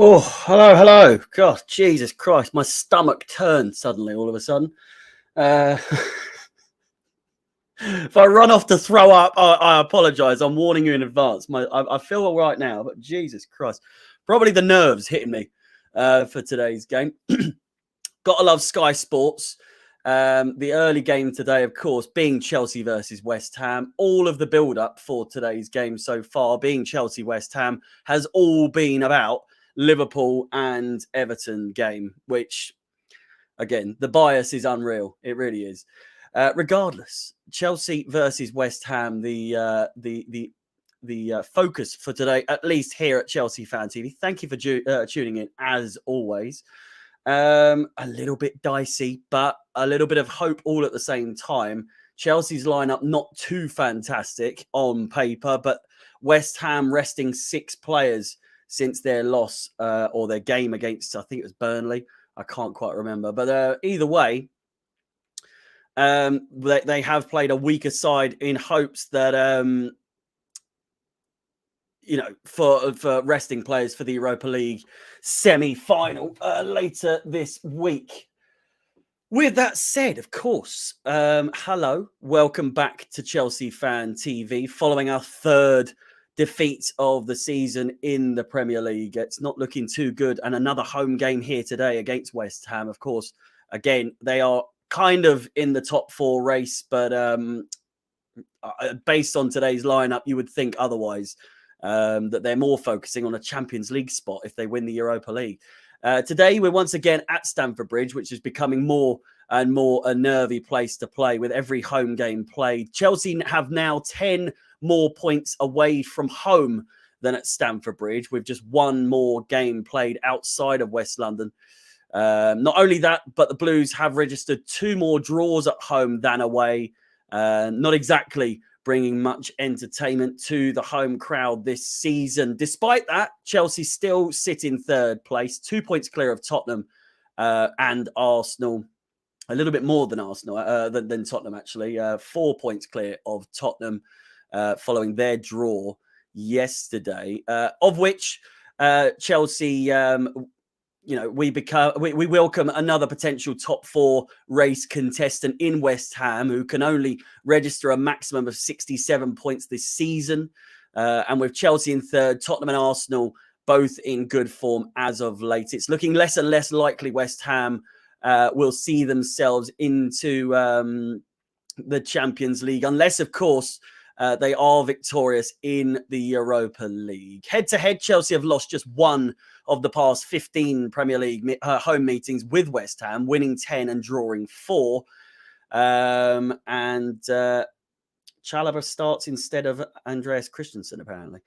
Oh, hello. God, Jesus Christ, my stomach turned suddenly all of a sudden. If I run off to throw up, I apologise. I'm warning you in advance. I feel all right now, but Jesus Christ. Probably the nerves hitting me for today's game. Gotta love Sky Sports. The early game today, of course, being Chelsea versus West Ham. All of the build-up for today's game so far, being Chelsea-West Ham, has all been about Liverpool and Everton game, which, again, the bias is unreal. It really is. Regardless, Chelsea versus West Ham, the focus for today, at least here at Chelsea Fan TV. Thank you for tuning in, as always. A little bit dicey, but a little bit of hope all at the same time. Chelsea's lineup not too fantastic on paper, but West Ham resting 6 players since their loss or their game against, I think it was Burnley. I can't quite remember. But either way, they have played a weaker side in hopes that, for resting players for the Europa League semi-final later this week. With that said, of course, hello, welcome back to Chelsea Fan TV. Following our third defeat of the season in the Premier League, it's not looking too good. And another home game here today against West Ham. Of course, again, they are kind of in the top 4 race, but based on today's lineup, you would think otherwise. That they're more focusing on a Champions League spot if they win the Europa League. Today, we're once again at Stamford Bridge, which is becoming more and more a nervy place to play with every home game played. Chelsea have now 10 more points away from home than at Stamford Bridge, with just one more game played outside of West London. Not only that, but the Blues have registered 2 more draws at home than away. Not exactly bringing much entertainment to the home crowd this season. Despite that, Chelsea still sit in 3rd place, 2 points clear of Tottenham and Arsenal. A little bit more than Arsenal, than Tottenham, actually. 4 points clear of Tottenham following their draw yesterday, of which Chelsea... we welcome another potential top 4 race contestant in West Ham, who can only register a maximum of 67 points this season. And with Chelsea in 3rd, Tottenham and Arsenal both in good form as of late. It's looking less and less likely West Ham will see themselves into the Champions League, unless, of course, they are victorious in the Europa League. Head-to-head, Chelsea have lost just 1 of the past 15 Premier League home meetings with West Ham, winning 10 and drawing 4. Chalobah starts instead of Andreas Christensen, apparently.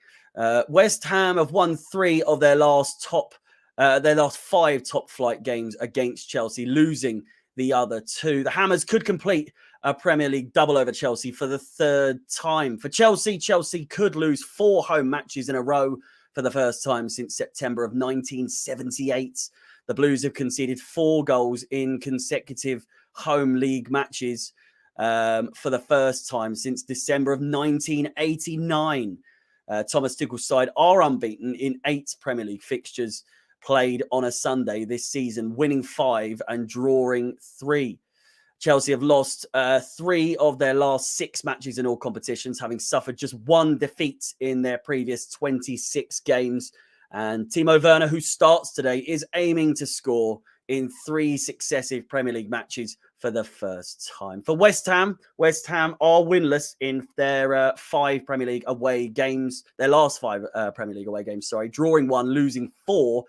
West Ham have won 3 of their last 5 top-flight games against Chelsea, losing the other 2. The Hammers could complete a Premier League double over Chelsea for the 3rd time. For Chelsea, Chelsea could lose 4 home matches in a row for the first time since September of 1978. The Blues have conceded 4 goals in consecutive home league matches for the first time since December of 1989. Thomas Tuchel's side are unbeaten in 8 Premier League fixtures played on a Sunday this season, winning 5 and drawing 3. Chelsea have lost 3 of their last 6 matches in all competitions, having suffered just 1 defeat in their previous 26 games. And Timo Werner, who starts today, is aiming to score in 3 successive Premier League matches for the first time. For West Ham are winless in their 5 Premier League away games, their last 5 Premier League away games, drawing 1, losing 4,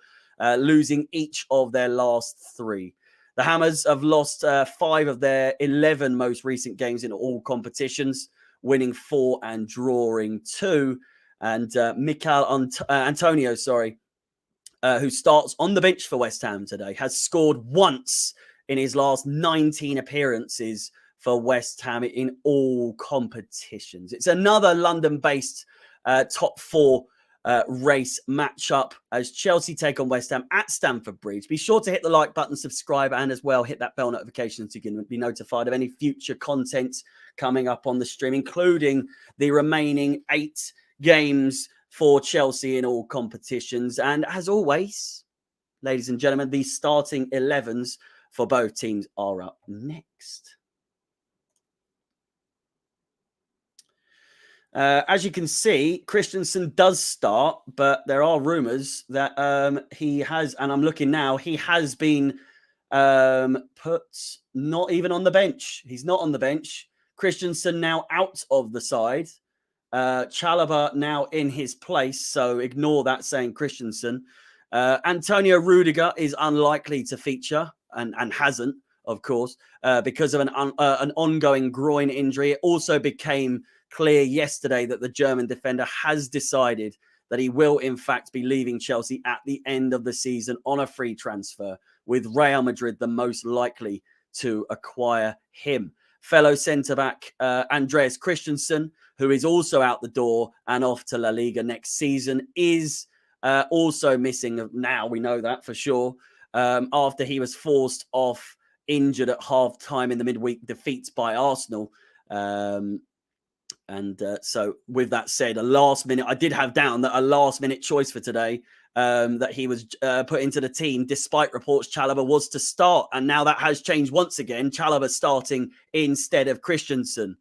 losing each of their last 3. The Hammers have lost 5 of their 11 most recent games in all competitions, winning 4 and drawing 2. And Mikel Antonio, who starts on the bench for West Ham today, has scored once in his last 19 appearances for West Ham in all competitions. It's another London-based top 4 race matchup as Chelsea take on West Ham at Stamford Bridge. Be sure to hit the like button, subscribe, and as well hit that bell notification so you can be notified of any future content coming up on the stream, including the remaining 8 games for Chelsea in all competitions. And as always, ladies and gentlemen, the starting 11s for both teams are up next. As you can see, Christensen does start, but there are rumours that he has, and I'm looking now, he has been put not even on the bench. He's not on the bench. Christensen now out of the side. Chalobah now in his place, so ignore that saying Christensen. Antonio Rudiger is unlikely to feature and hasn't, of course, because of an ongoing groin injury. It also became clear yesterday that the German defender has decided that he will, in fact, be leaving Chelsea at the end of the season on a free transfer, with Real Madrid the most likely to acquire him. Fellow centre-back Andreas Christensen, who is also out the door and off to La Liga next season, is also missing now. We know that for sure. After he was forced off injured at half-time in the midweek defeats by Arsenal. So with that said, I did have down that a last-minute choice for today, that he was put into the team, despite reports Chalobah was to start. And now that has changed once again. Chalobah starting instead of Christensen.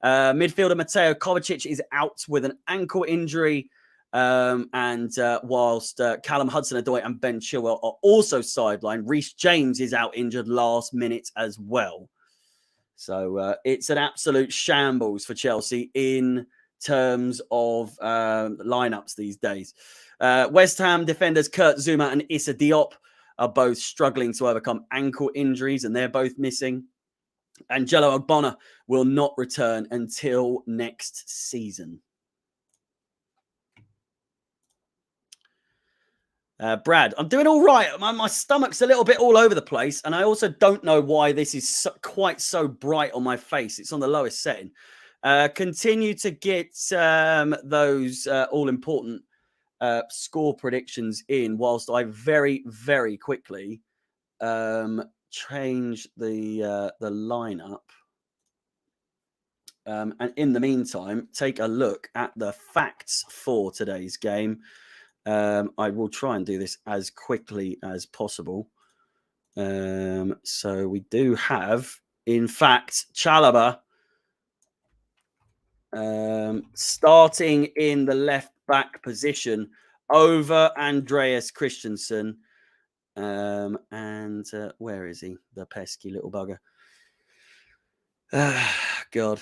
Midfielder Mateo Kovacic is out with an ankle injury. Whilst Callum Hudson-Odoi and Ben Chilwell are also sidelined, Reece James is out injured last minute as well. So it's an absolute shambles for Chelsea in terms of lineups these days. West Ham defenders Kurt Zouma and Issa Diop are both struggling to overcome ankle injuries, and they're both missing. Angelo Ogbonna will not return until next season. Brad, I'm doing all right. My stomach's a little bit all over the place, and I also don't know why this is quite so bright on my face. It's on the lowest setting. Continue to get those all-important score predictions in, whilst I very, very quickly change the lineup. And in the meantime, take a look at the facts for today's game. I will try and do this as quickly as possible. So we do have, in fact, Chalobah starting in the left back position over Andreas Christensen. Where is he? The pesky little bugger. God.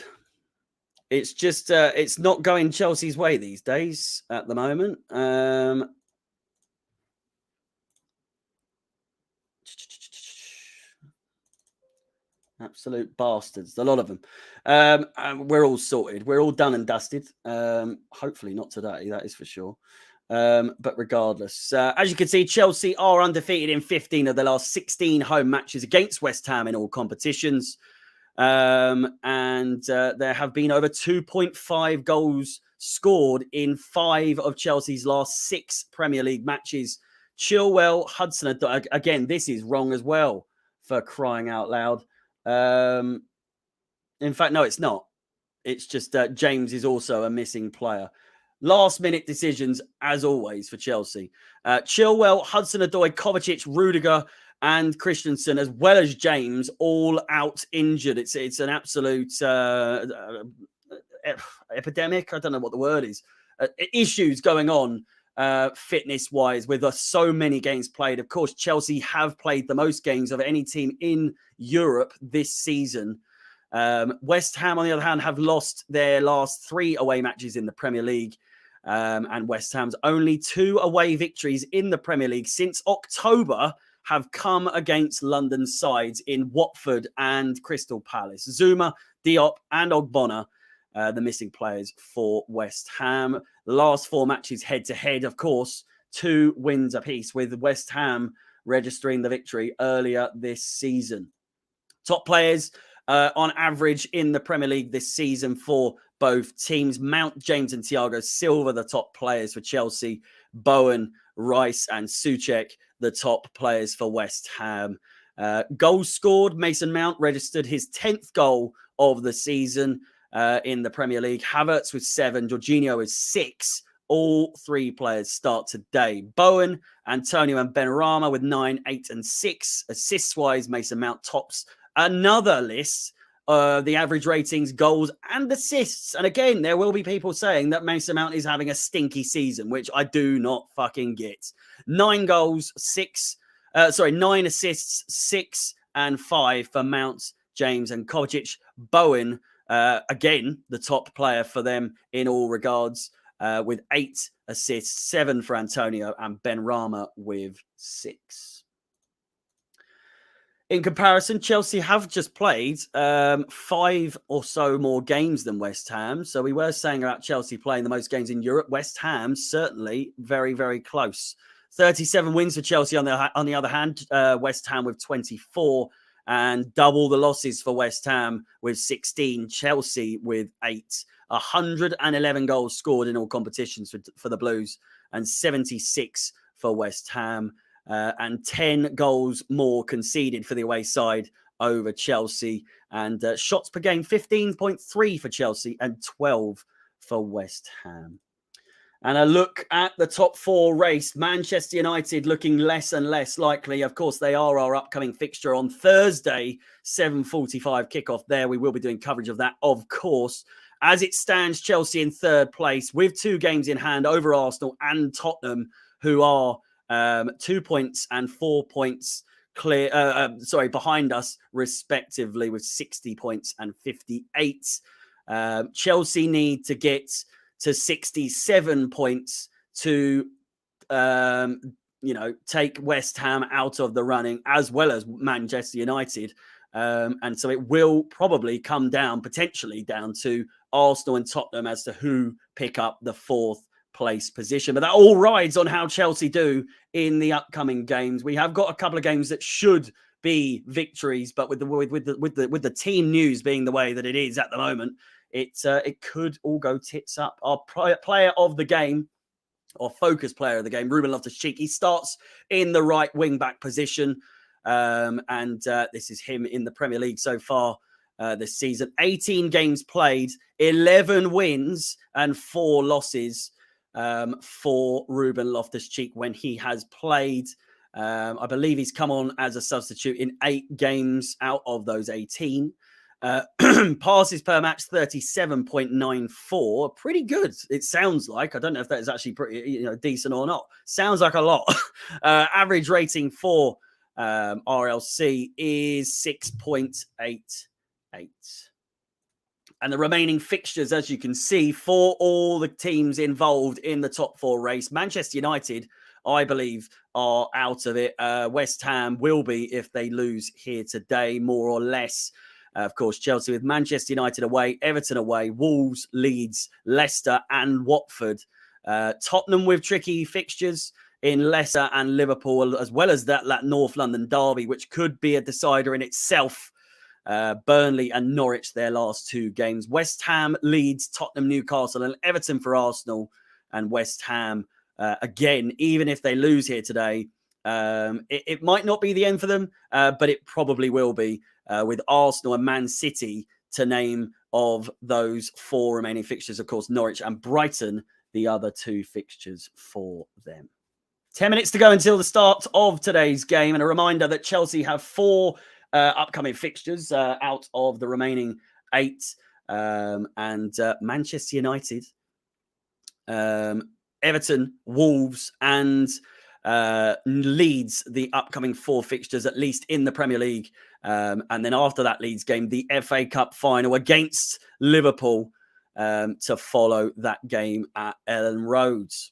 It's just, it's not going Chelsea's way these days at the moment. Absolute bastards, a lot of them. We're all sorted. We're all done and dusted. Hopefully not today, that is for sure. But regardless, as you can see, Chelsea are undefeated in 15 of their last 16 home matches against West Ham in all competitions. There have been over 2.5 goals scored in 5 of Chelsea's last 6 Premier League matches. Chilwell, Hudson, again, this is wrong as well, for crying out loud. In fact, no, it's not. It's just James is also a missing player. Last minute decisions, as always, for Chelsea. Chilwell, Hudson-Odoi, Kovacic, Rudiger, and Christensen, as well as James, all out injured. It's an absolute epidemic. I don't know what the word is. Issues going on fitness-wise with so many games played. Of course, Chelsea have played the most games of any team in Europe this season. West Ham, on the other hand, have lost their last 3 away matches in the Premier League. And West Ham's only 2 away victories in the Premier League since October have come against London sides in Watford and Crystal Palace. Zouma, Diop and Ogbonna, the missing players for West Ham. The last 4 matches head-to-head, of course, 2 wins apiece, with West Ham registering the victory earlier this season. Top players on average in the Premier League this season for both teams: Mount, James and Thiago Silva, the top players for Chelsea; Bowen, Rice and Souček, the top players for West Ham. Goals scored: Mason Mount registered his 10th goal of the season in the Premier League. Havertz with 7, Jorginho with 6, All three players start today. Bowen, Antonio, and Benrahma with 9, 8, and 6. Assists-wise, Mason Mount tops another list. The average ratings, goals, and assists. And again, there will be people saying that Mason Mount is having a stinky season, which I do not fucking get. 9 goals, 9 assists, 6 and 5 for Mount, James, and Kovacic. Bowen, again, the top player for them in all regards, with 8 assists, 7 for Antonio, and Benrahma with 6. In comparison, Chelsea have just played 5 or so more games than West Ham. So we were saying about Chelsea playing the most games in Europe. West Ham certainly very, very close. 37 wins for Chelsea on the other hand. West Ham with 24 and double the losses for West Ham with 16. Chelsea with 8. 111 goals scored in all competitions for the Blues and 76 for West Ham. And 10 goals more conceded for the away side over Chelsea. And shots per game, 15.3 for Chelsea and 12 for West Ham. And a look at the top 4 race. Manchester United looking less and less likely. Of course, they are our upcoming fixture on Thursday, 7:45 kickoff there. We will be doing coverage of that, of course. As it stands, Chelsea in 3rd place with 2 games in hand over Arsenal and Tottenham, who are 2 points and 4 points behind us, respectively, with 60 points and 58. Chelsea need to get to 67 points to, take West Ham out of the running, as well as Manchester United. And so it will probably come down, potentially down to Arsenal and Tottenham as to who pick up the 4th place position. But that all rides on how Chelsea do in the upcoming games. We have got a couple of games that should be victories, but with the team news being the way that it is at the moment, it could all go tits up. Our player of the game, or focus player of the game, Ruben Loftus-Cheek, he starts in the right wing back position, and this is him in the Premier League so far this season. 18 games played, 11 wins and 4 losses for Ruben Loftus-Cheek when he has played. I believe he's come on as a substitute in 8 games out of those 18. Passes per match, 37.94. Pretty good, it sounds like. I don't know if that is actually pretty decent or not. Sounds like a lot. Average rating for RLC is 6.88. And the remaining fixtures, as you can see, for all the teams involved in the top 4 race, Manchester United, I believe, are out of it. West Ham will be if they lose here today, more or less. Of course, Chelsea with Manchester United away, Everton away, Wolves, Leeds, Leicester and Watford. Tottenham with tricky fixtures in Leicester and Liverpool, as well as that North London derby, which could be a decider in itself. Burnley and Norwich, their last 2 games. West Ham, Leeds, Tottenham, Newcastle and Everton for Arsenal. And West Ham, again, even if they lose here today, it might not be the end for them, but it probably will be, with Arsenal and Man City to name of those 4 remaining fixtures. Of course, Norwich and Brighton, the other 2 fixtures for them. 10 minutes to go until the start of today's game. And a reminder that Chelsea have 4 upcoming fixtures out of the remaining 8. And Manchester United, Everton, Wolves and Leeds, the upcoming 4 fixtures, at least in the Premier League. And then after that Leeds game, the FA Cup final against Liverpool to follow that game at Ellen Roads.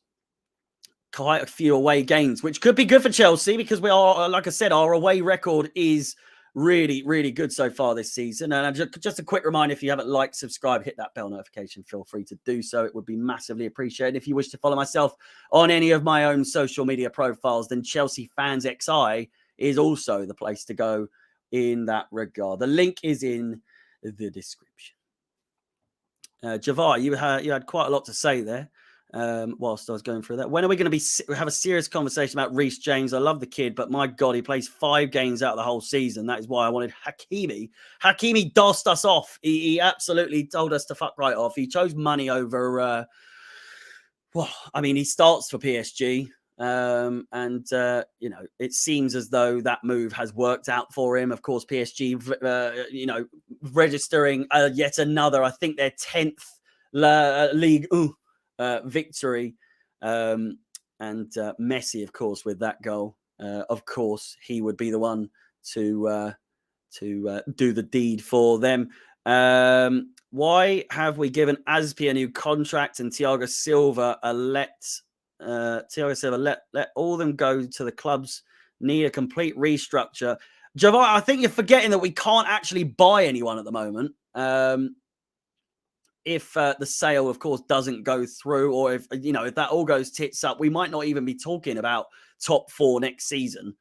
Quite a few away games, which could be good for Chelsea because we are, like I said, our away record is really, really good so far this season. And just a quick reminder, if you haven't liked, subscribe, hit that bell notification, feel free to do so. It would be massively appreciated. If you wish to follow myself on any of my own social media profiles, then Chelsea Fans XI is also the place to go in that regard. The link is in the description. Javar, you had quite a lot to say there whilst I was going through that. When are we going to have a serious conversation about Reece James? I love the kid, but my God, he plays 5 games out of the whole season. That is why I wanted Hakimi. Hakimi dossed us off. He absolutely told us to fuck right off. He chose money over Well, I mean, he starts for PSG. You know, it seems as though that move has worked out for him. Of course, PSG, you know, registering yet another, I think their 10th League victory. Messi, of course, with that goal, of course, he would be the one to do the deed for them. Why have we given Aspi a new contract and Thiago Silva let all them go to the clubs? Need a complete restructure. Javar, I think you're forgetting that we can't actually buy anyone at the moment. If the sale, of course, doesn't go through, or if, you know, if that all goes tits up, we might not even be talking about top 4 next season.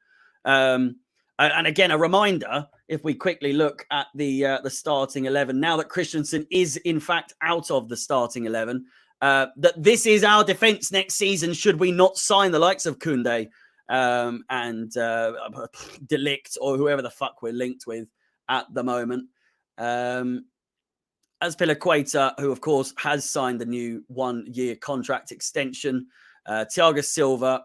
And again, a reminder, if we quickly look at the starting 11, now that Christensen is in fact out of the starting 11, that this is our defense next season should we not sign the likes of Koundé and De Ligt or whoever the fuck we're linked with at the moment. Azpilicueta, who of course has signed the new 1-year contract extension. Thiago Silva,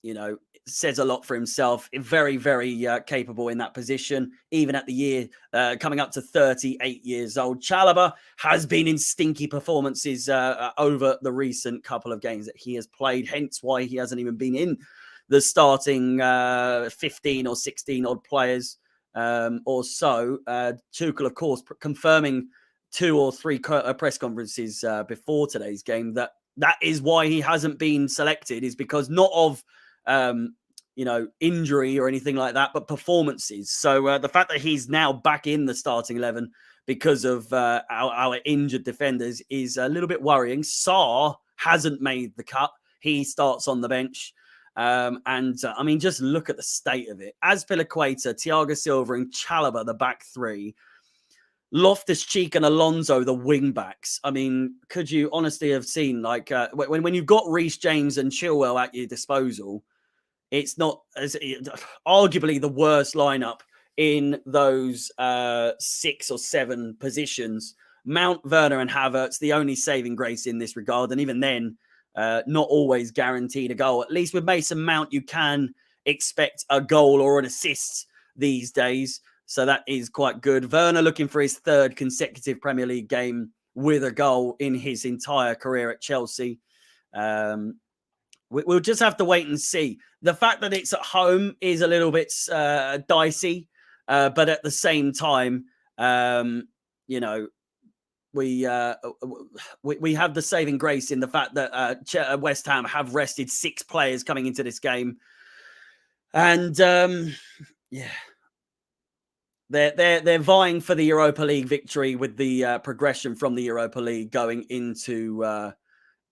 you know, says a lot for himself. Very, very capable in that position, even at the year coming up to 38 years old. Chalobah has been in stinky performances over the recent couple of games that he has played, hence why he hasn't even been in the starting 15 or 16 odd players or so. Tuchel, of course, confirming 2 or 3 press conferences before today's game that is why he hasn't been selected, is because not of you know, injury or anything like that, but performances. So the fact that he's now back in the starting 11 because of our injured defenders is a little bit worrying. Sarr hasn't made the cut. He starts on the bench. I mean, just look at the state of it. Azpilicueta, Thiago Silva and Chalobah, the back 3. Loftus-Cheek and Alonso, the wing backs. I mean, could you honestly have seen, like, when you've got Reece James and Chilwell at your disposal, it's not as arguably the worst lineup in those 6 or 7 positions. Mount, Werner and Havertz, the only saving grace in this regard. And even then, not always guaranteed a goal. At least with Mason Mount, you can expect a goal or an assist these days. So that is quite good. Werner looking for his 3rd consecutive Premier League game with a goal in his entire career at Chelsea. We'll just have to wait and see. The fact that it's at home is a little bit dicey. But at the same time, you know, we have the saving grace in the fact that West Ham have rested 6 players coming into this game. And yeah. They're vying for the Europa League victory with the progression from the Europa League going into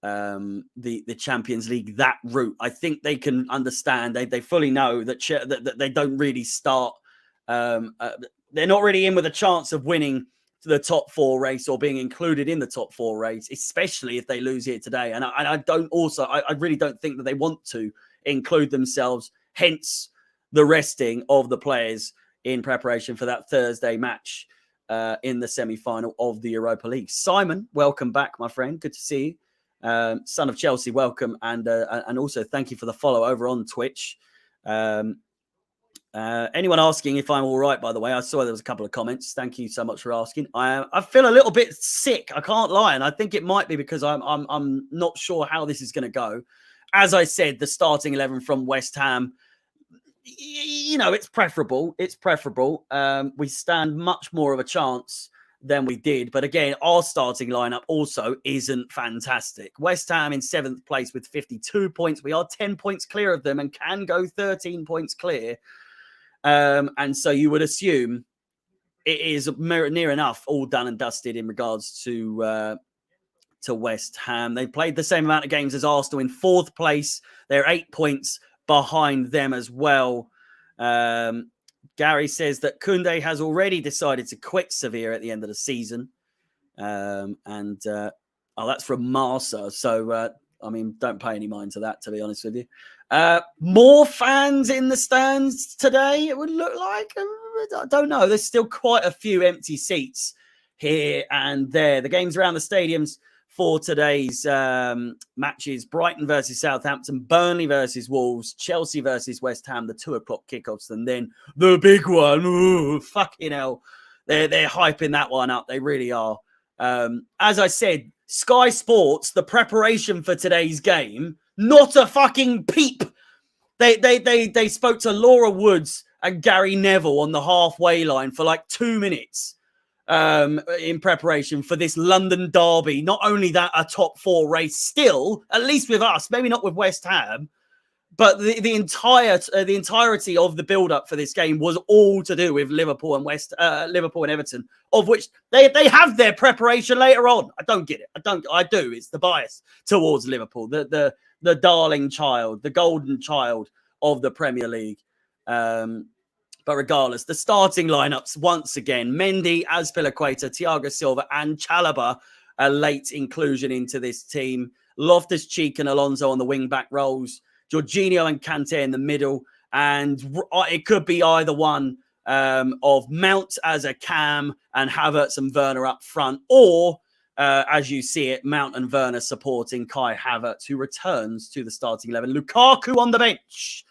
the Champions League. That route, I think they can understand. They fully know that that they don't really start. They're not really in with a chance of winning the top 4 race or being included in the top 4 race, especially if they lose here today. And I really don't think that they want to include themselves. Hence the resting of the players in preparation for that Thursday match in the semi-final of the Europa League. Simon, welcome back, my friend. Good to see you. Son of Chelsea, welcome. And also thank you for the follow over on Twitch. Anyone asking if I'm all right, by the way? I saw there was a couple of comments. Thank you so much for asking. I feel a little bit sick. I can't lie. And I think it might be because I'm not sure how this is going to go. As I said, the starting 11 from West Ham, you know, it's preferable. It's preferable. We stand much more of a chance than we did. But again, our starting lineup also isn't fantastic. West Ham in 7th place with 52 points. We are 10 points clear of them and can go 13 points clear. And so you would assume it is near enough all done and dusted in regards to West Ham. They played the same amount of games as Arsenal in 4th place. They're 8 points behind them as well. Gary says that Koundé has already decided to quit Sevilla at the end of the season. Oh, that's from Marsa. So, I mean, don't pay any mind to that, to be honest with you. More fans in the stands today, it would look like. I don't know. There's still quite a few empty seats here and there. The games around the stadiums for today's matches: Brighton versus Southampton, Burnley versus Wolves, Chelsea versus West Ham, the 2 o'clock kickoffs, and then the big one. Ooh, fucking hell. They're hyping that one up. They really are. As I said, Sky Sports, the preparation for today's game, not a fucking peep. They spoke to Laura Woods and Gary Neville on the halfway line for like 2 minutes in preparation for this London derby. Not only that, a top 4 race still, at least with us, maybe not with West Ham, but the entirety of the build-up for this game was all to do with Liverpool and Liverpool and Everton, of which they have their preparation later on. I don't get it. I do. It's the bias towards Liverpool, the darling child, the golden child of the Premier League. But regardless, the starting lineups once again: Mendy, Azpilicueta, Thiago Silva, and Chalobah, a late inclusion into this team. Loftus-Cheek and Alonso on the wing-back roles. Jorginho and Kante in the middle, and it could be either one of Mount as a cam and Havertz and Werner up front, or as you see it, Mount and Werner supporting Kai Havertz, who returns to the starting 11. Lukaku on the bench.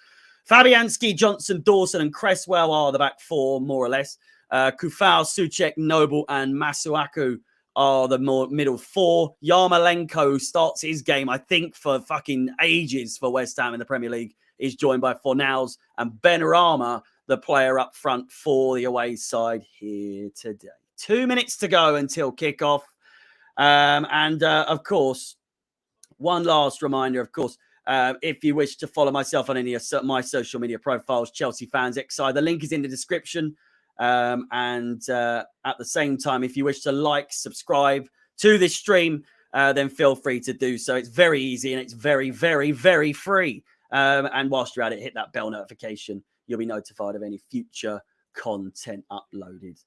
Fabianski, Johnson, Dawson, and Cresswell are the back 4, more or less. Kufau, Souček, Noble, and Masuaku are the middle 4. Yarmolenko starts his game, I think, for fucking ages for West Ham in the Premier League. Is joined by Fornals and Benrahma, the player up front for the away side here today. 2 minutes to go until kickoff. Of course, one last reminder, of course, if you wish to follow myself on any of my social media profiles, Chelsea Fans XI, the link is in the description. At the same time, if you wish to like, subscribe to this stream, then feel free to do so. It's very easy and it's very, very, very free. And whilst you're at it, hit that bell notification. You'll be notified of any future content uploaded.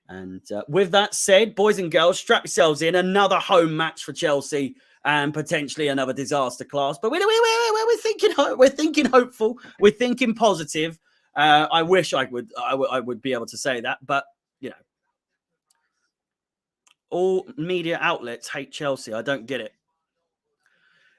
And with that said, boys and girls, strap yourselves in. Another home match for Chelsea and potentially another disaster class. But we're thinking hopeful. We're thinking positive. I wish I would be able to say that, but you know, all media outlets hate Chelsea. I don't get it.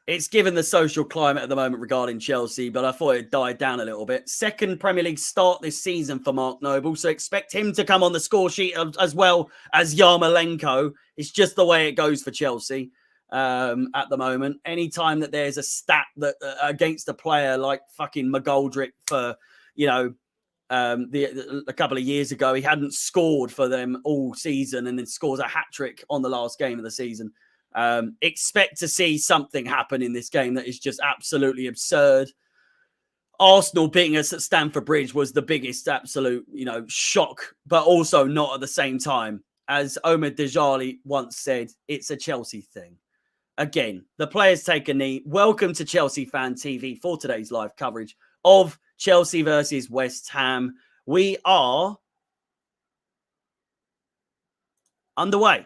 It's given the social climate at the moment regarding Chelsea, but I thought it died down a little bit. Second Premier League start this season for Mark Noble, so expect him to come on the score sheet as well as Yarmolenko. It's just the way it goes for Chelsea at the moment. Anytime that there's a stat that against a player like fucking McGoldrick for, you know, a couple of years ago, he hadn't scored for them all season and then scores a hat-trick on the last game of the season. Expect to see something happen in this game that is just absolutely absurd. Arsenal beating us at Stamford Bridge was the biggest absolute, shock, but also not at the same time. As Omid Dejali once said, it's a Chelsea thing. Again, the players take a knee. Welcome to Chelsea Fan TV for today's live coverage of Chelsea versus West Ham. We are underway.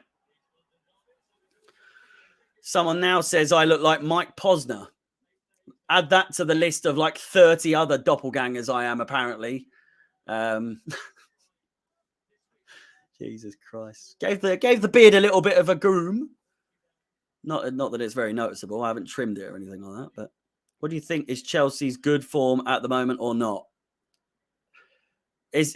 Someone now says I look like Mike Posner. Add that to the list of like 30 other doppelgangers I am, apparently. Jesus Christ. Gave the beard a little bit of a groom. Not that it's very noticeable. I haven't trimmed it or anything like that. But what do you think? Is Chelsea's good form at the moment or not? It's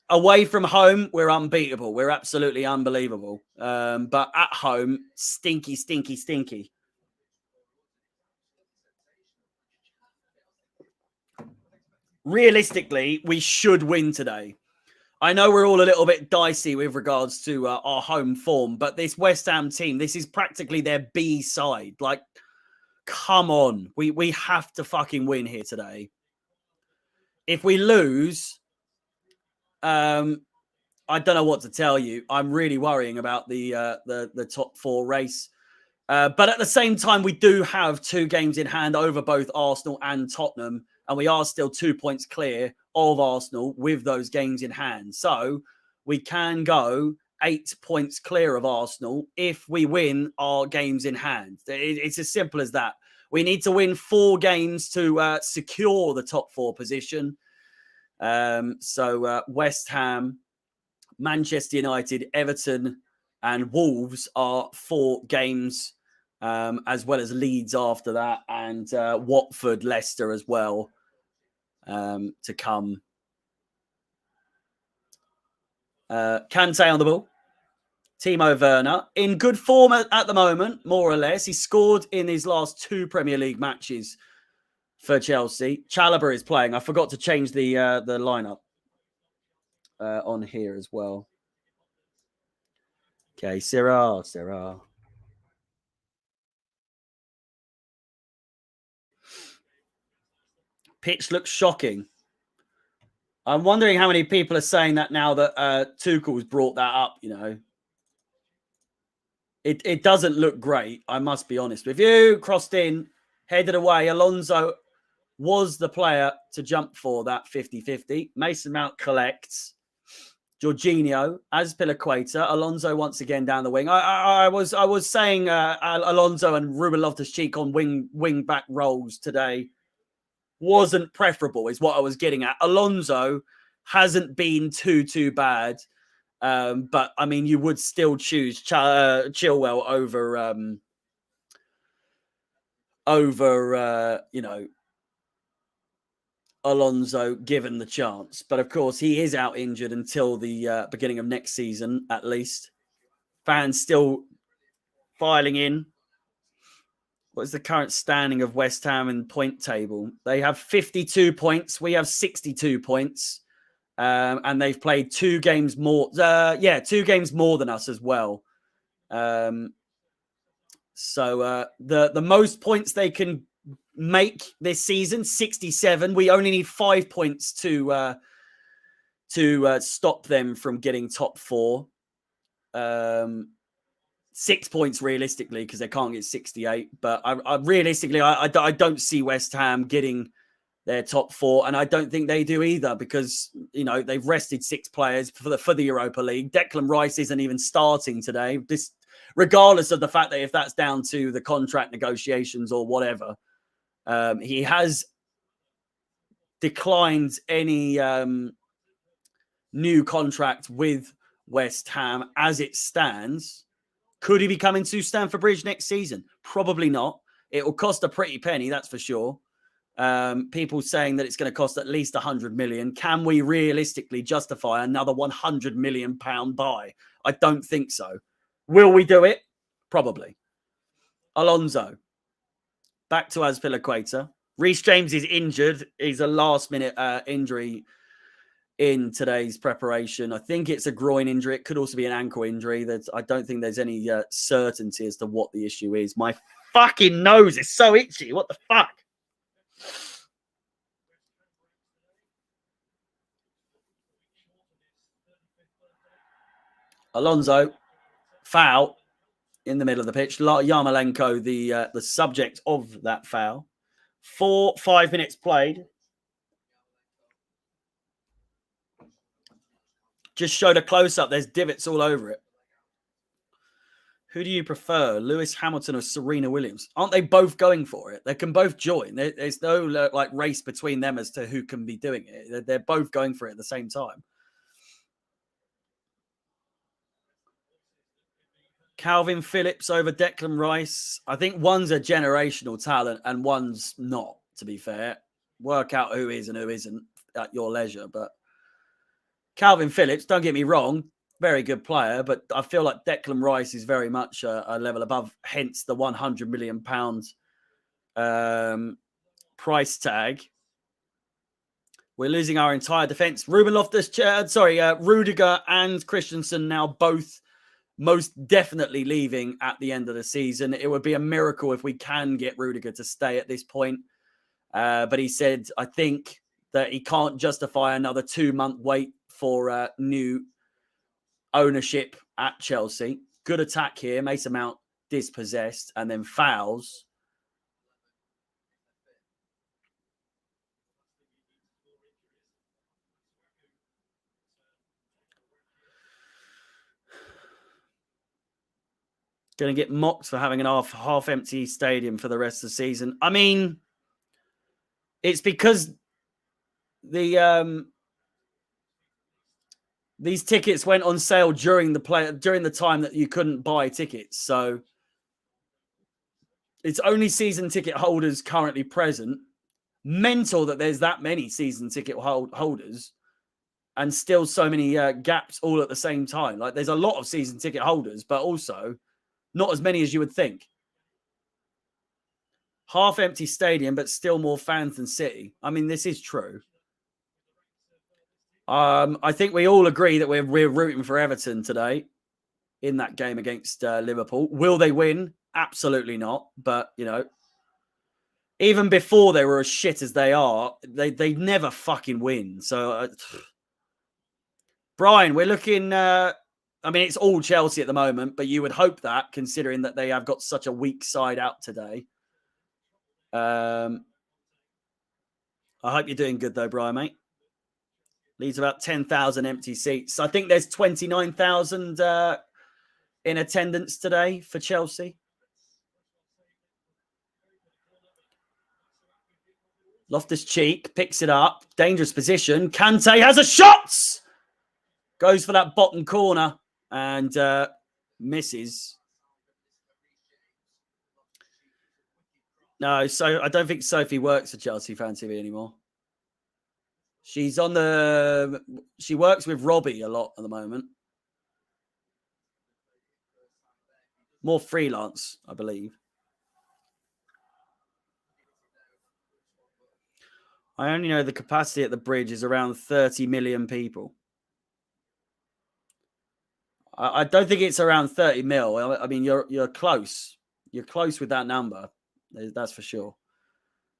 away from home, we're unbeatable. We're absolutely unbelievable. But at home, stinky, stinky, stinky. Realistically, we should win today. I know we're all a little bit dicey with regards to our home form, but this West Ham team, this is practically their B side. Like, come on. We have to fucking win here today. If we lose, I don't know what to tell you. I'm really worrying about the top 4 race. But at the same time, we do have 2 games in hand over both Arsenal and Tottenham, and we are still 2 points clear of Arsenal with those games in hand. So we can go 8 points clear of Arsenal if we win our games in hand. It's as simple as that. We need to win 4 games to secure the top 4 position. So West Ham, Manchester United, Everton, and Wolves are 4 games, as well as Leeds after that, and Watford, Leicester as well to come. Kante on the ball. Timo Werner in good form at the moment, more or less. He scored in his last 2 Premier League matches for Chelsea. Chalobah is playing. I forgot to change the lineup on here as well. Okay, Syrah. Pitch looks shocking. I'm wondering how many people are saying that now that Tuchel's brought that up, you know. It doesn't look great, I must be honest with you. Crossed in, headed away. Alonso was the player to jump for that 50-50. Mason Mount collects. Jorginho, Azpilicueta, Alonso once again down the wing. I was saying Alonso and Ruben Loftus-Cheek on wing back roles today wasn't preferable, is what I was getting at. Alonso hasn't been too bad, but I mean, you would still choose Chilwell over you know, Alonso given the chance. But of course, he is out injured until the beginning of next season, at least. Fans still filing in. What is the current standing of West Ham in point table? They have 52 points. We have 62 points. And they've played 2 games more. 2 games more than us as well. So the most points they can make this season, 67. We only need 5 points to stop them from getting top 4. 6 points realistically, because they can't get 68. But I realistically, I don't see West Ham getting their top 4, and I don't think they do either, because you know they've rested 6 players for the Europa League. Declan Rice isn't even starting today. This, regardless of the fact that if that's down to the contract negotiations or whatever, he has declined any new contract with West Ham as it stands. Could he be coming to Stamford Bridge next season? Probably not. It will cost a pretty penny, that's for sure. People saying that it's going to cost at least 100 million. Can we realistically justify another 100 million pound buy? I don't think so. Will we do it? Probably. Alonso. Back to Azpilicueta. Reece James is injured. He's a last-minute injury in today's preparation. I think it's a groin injury. It could also be an ankle injury. I don't think there's any certainty as to what the issue is. My fucking nose is so itchy. What the fuck? Alonso, foul in the middle of the pitch. Yarmolenko, the subject of that foul. 5 minutes played. Just showed a close-up. There's divots all over it. Who do you prefer, Lewis Hamilton or Serena Williams? Aren't they both going for it? They can both join. There's no like race between them as to who can be doing it. They're both going for it at the same time. Calvin Phillips over Declan Rice. I think one's a generational talent and one's not, to be fair. Work out who is and who isn't at your leisure. But Calvin Phillips, don't get me wrong, very good player, but I feel like Declan Rice is very much a level above, hence the 100 million pounds price tag. We're losing our entire defense. Rudiger and Christensen now both most definitely leaving at the end of the season. It would be a miracle if we can get Rudiger to stay at this point. But he said, I think that he can't justify another 2-month wait for new ownership at Chelsea. Good attack here. Mason Mount dispossessed and then fouls. Going to get mocked for having an half-empty stadium for the rest of the season. I mean, it's because the These tickets went on sale during the time that you couldn't buy tickets. So it's only season ticket holders currently present. Mental that there's that many season ticket holders and still so many gaps all at the same time. Like there's a lot of season ticket holders, but also not as many as you would think. Half empty stadium, but still more fans than City. I mean, this is true. I think we all agree that we're rooting for Everton today in that game against Liverpool. Will they win? Absolutely not. But, you know, even before they were as shit as they are, they never fucking win. So, Brian, we're looking... I mean, it's all Chelsea at the moment, but you would hope that, considering that they have got such a weak side out today. I hope you're doing good, though, Brian, mate. Leaves about 10,000 empty seats. I think there's 29,000 in attendance today for Chelsea. Loftus-Cheek picks it up. Dangerous position. Kante has a shot! Goes for that bottom corner and misses. No, so I don't think Sophie works for Chelsea Fan TV anymore. She works with Robbie a lot at the moment. More freelance, I believe. I only know the capacity at the bridge is around 30 million people. I don't think it's around 30 mil. I mean, you're close. You're close with that number. That's for sure.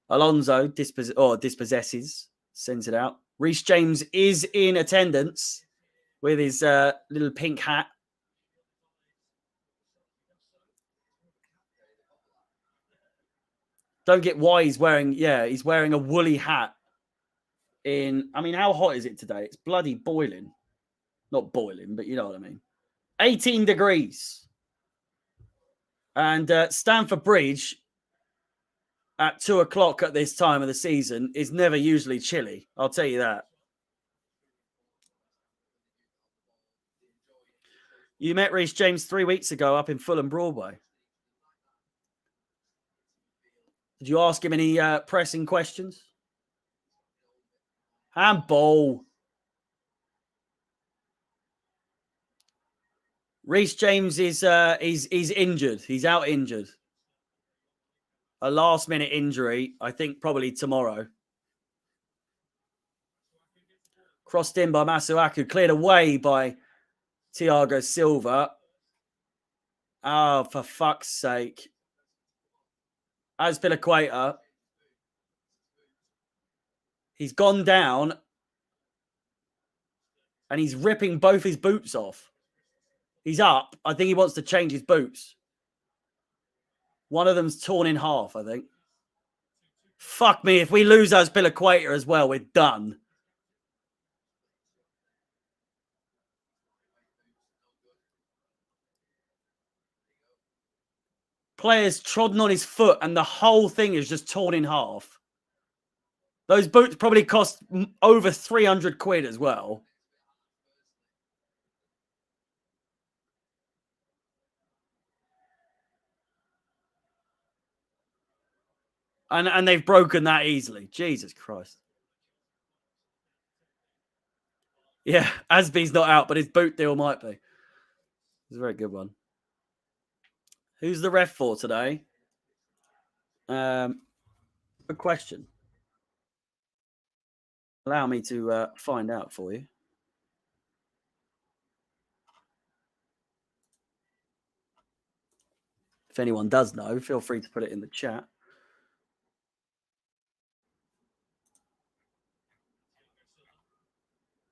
Alonso dispossesses, sends it out. Reece James is in attendance with his little pink hat. Don't get why he's wearing a woolly hat. I mean, how hot is it today? It's bloody boiling. Not boiling, but you know what I mean. 18 degrees. And Stamford Bridge at 2 o'clock at this time of the season is never usually chilly. I'll tell you that. You met Reece James 3 weeks ago up in Fulham Broadway. Did you ask him any pressing questions? Handball. Reece James is injured. He's out injured. A last-minute injury, I think probably tomorrow. Crossed in by Masuaku, cleared away by Thiago Silva. Oh, for fuck's sake. Azpilicueta. He's gone down and he's ripping both his boots off. He's up. I think he wants to change his boots. One of them's torn in half, I think. Fuck me. If we lose Azpilicueta as well, we're done. Players trodden on his foot and the whole thing is just torn in half. Those boots probably cost over 300 quid as well. And they've broken that easily. Jesus Christ. Yeah, Asby's not out, but his boot deal might be. It's a very good one. Who's the ref for today? A question. Allow me to find out for you. If anyone does know, feel free to put it in the chat.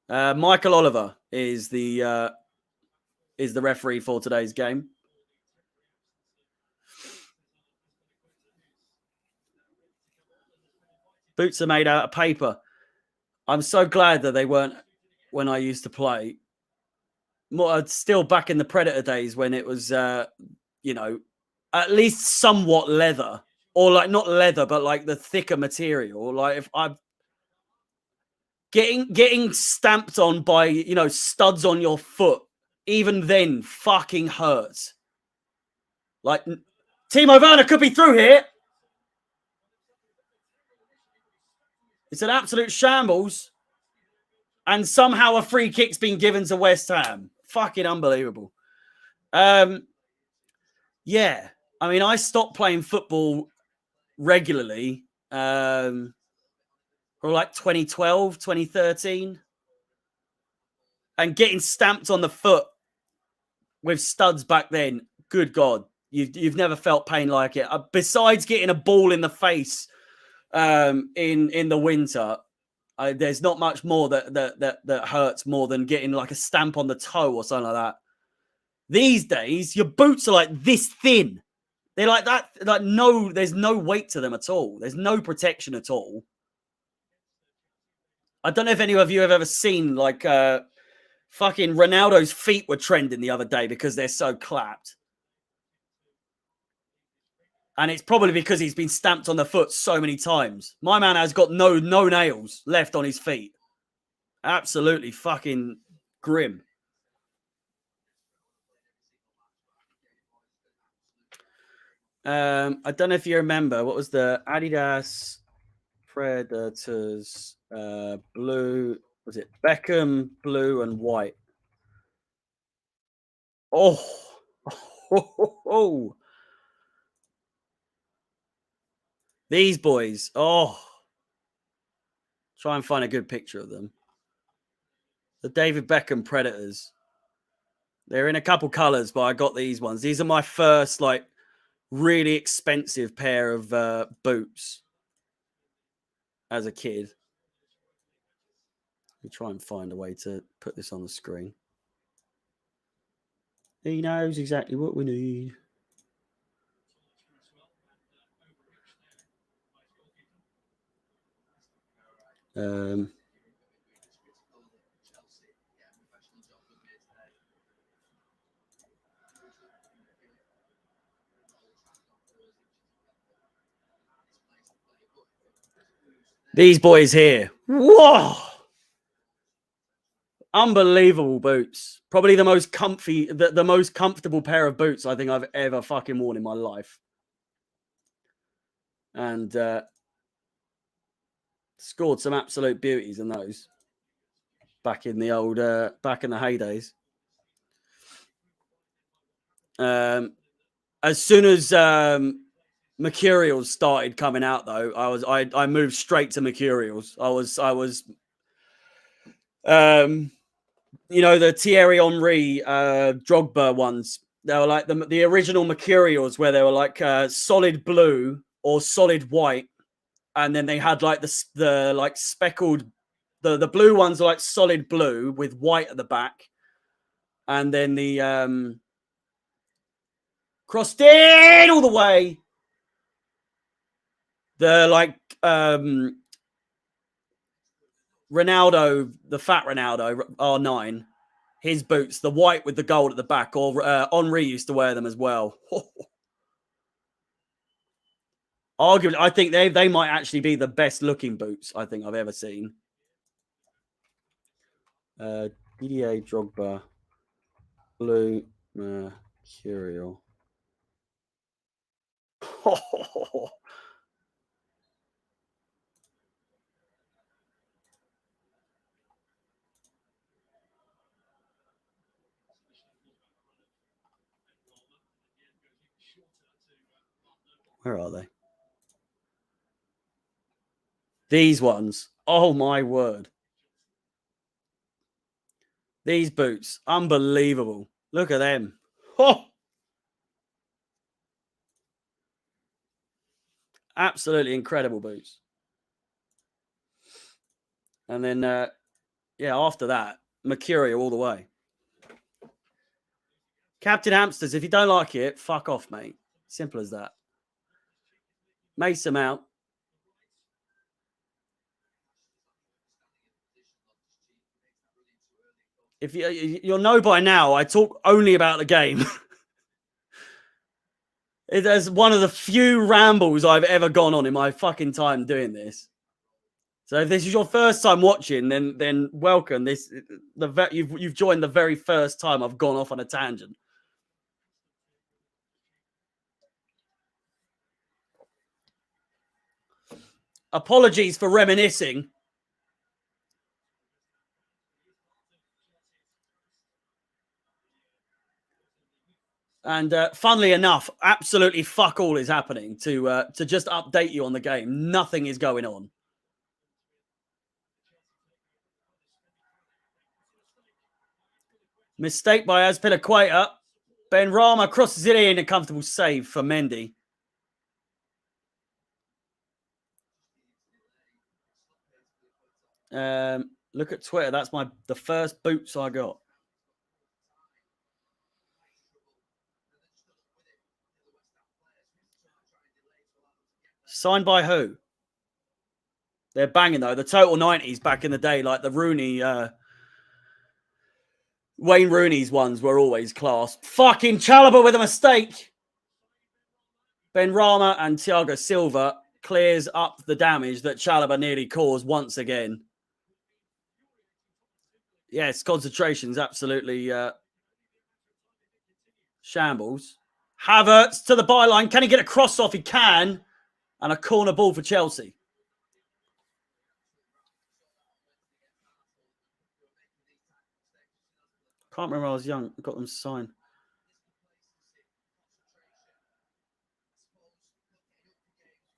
Michael Oliver is the referee for today's game. Boots are made out of paper. I'm so glad that they weren't when I used to play. Still back in the Predator days when it was, you know, at least somewhat leather, or like not leather, but like the thicker material. Like if Getting stamped on by, you know, studs on your foot, even then fucking hurts. Like, Timo Werner could be through here. It's an absolute shambles. And somehow a free kick's been given to West Ham. Fucking unbelievable. Yeah. I mean, I stopped playing football regularly for like 2012, 2013. And getting stamped on the foot with studs back then, good God, you've never felt pain like it. Besides getting a ball in the face in the winter, there's not much more that hurts more than getting like a stamp on the toe or something like that. These days, your boots are like this thin. They're like that. Like no, there's no weight to them at all. There's no protection at all. I don't know if any of you have ever seen like fucking Ronaldo's feet were trending the other day because they're so clapped. And it's probably because he's been stamped on the foot so many times. My man has got no nails left on his feet. Absolutely fucking grim. I don't know if you remember, what was the Adidas Predators blue? Was it Beckham, blue and white? Oh. Oh. These boys. Oh. Try and find a good picture of them. The David Beckham Predators. They're in a couple colors, but I got these ones. These are my first, like, really expensive pair of boots as a kid. Let me try and find a way to put this on the screen. He knows exactly what we need. These boys here. Whoa! Unbelievable boots. Probably the most comfy, the most comfortable pair of boots I think I've ever fucking worn in my life. And scored some absolute beauties in those back in the old, back in the heydays. As soon as Mercurials started coming out, though, I moved straight to Mercurials. I was you know, the Thierry Henry, Drogba ones. They were like the original Mercurials, where they were like solid blue or solid white, and then they had like the like speckled. The blue ones are like solid blue with white at the back, and then the crossed in all the way. The like Ronaldo, the fat Ronaldo, R9, his boots, the white with the gold at the back, or Henri used to wear them as well. Arguably, I think they might actually be the best looking boots I think I've ever seen. Didier Drogba, blue Mercurial. Where are they? These ones. Oh my word. These boots. Unbelievable. Look at them. Oh! Absolutely incredible boots. And then, yeah, after that, Mercurial all the way. Captain Hamsters, if you don't like it, fuck off, mate. Simple as that. Mason Mount. If you'll know by now, I talk only about the game. It's one of the few rambles I've ever gone on in my fucking time doing this. So if this is your first time watching, then welcome. You've joined the very first time I've gone off on a tangent. Apologies for reminiscing. And funnily enough, absolutely fuck all is happening to just update you on the game. Nothing is going on. Mistake by Azpilicueta. Ben Rama crosses it in. A comfortable save for Mendy. Look at Twitter. That's the first boots I got. Signed by who? They're banging though. The total 90s back in the day, like the Rooney, Wayne Rooney's ones were always class. Fucking Chalobah with a mistake. Ben Rama and Thiago Silva clears up the damage that Chalobah nearly caused once again. Yes, concentration's absolutely shambles. Havertz to the byline. Can he get a cross off? He can. And a corner ball for Chelsea. Can't remember when I was young. Got them signed.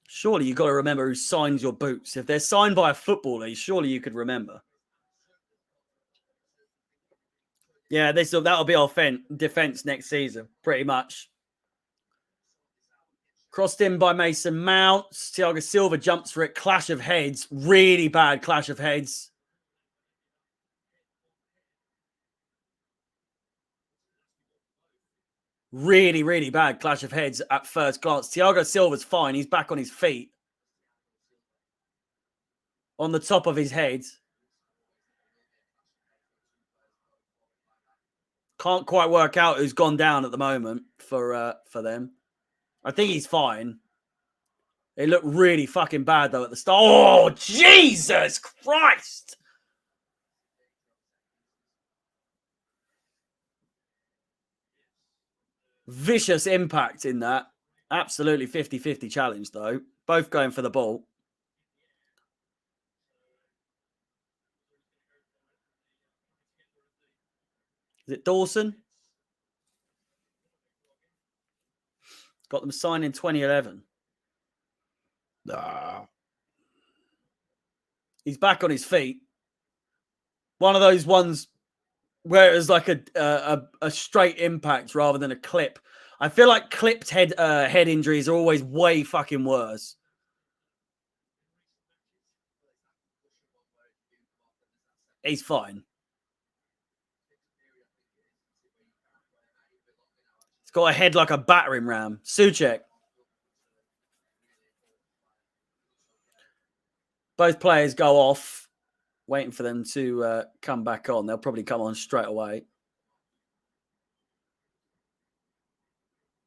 Surely you've got to remember who signs your boots. If they're signed by a footballer, surely you could remember. Yeah, that'll be our defense next season, pretty much. Crossed in by Mason Mount. Thiago Silva jumps for it. Clash of heads. Really bad clash of heads. Really, really bad clash of heads at first glance. Thiago Silva's fine. He's back on his feet. On the top of his head. Can't quite work out who's gone down at the moment for them. I think he's fine. It looked really fucking bad though at the start. Oh, Jesus Christ! Vicious impact in that. Absolutely 50-50 challenge though. Both going for the ball. Is it Dawson? Got them signed in 2011. He's back on his feet. One of those ones where it was like a straight impact rather than a clip. I feel like clipped head injuries are always way fucking worse. He's fine. He's got a head like a battering ram. Souček. Both players go off, waiting for them to come back on. They'll probably come on straight away.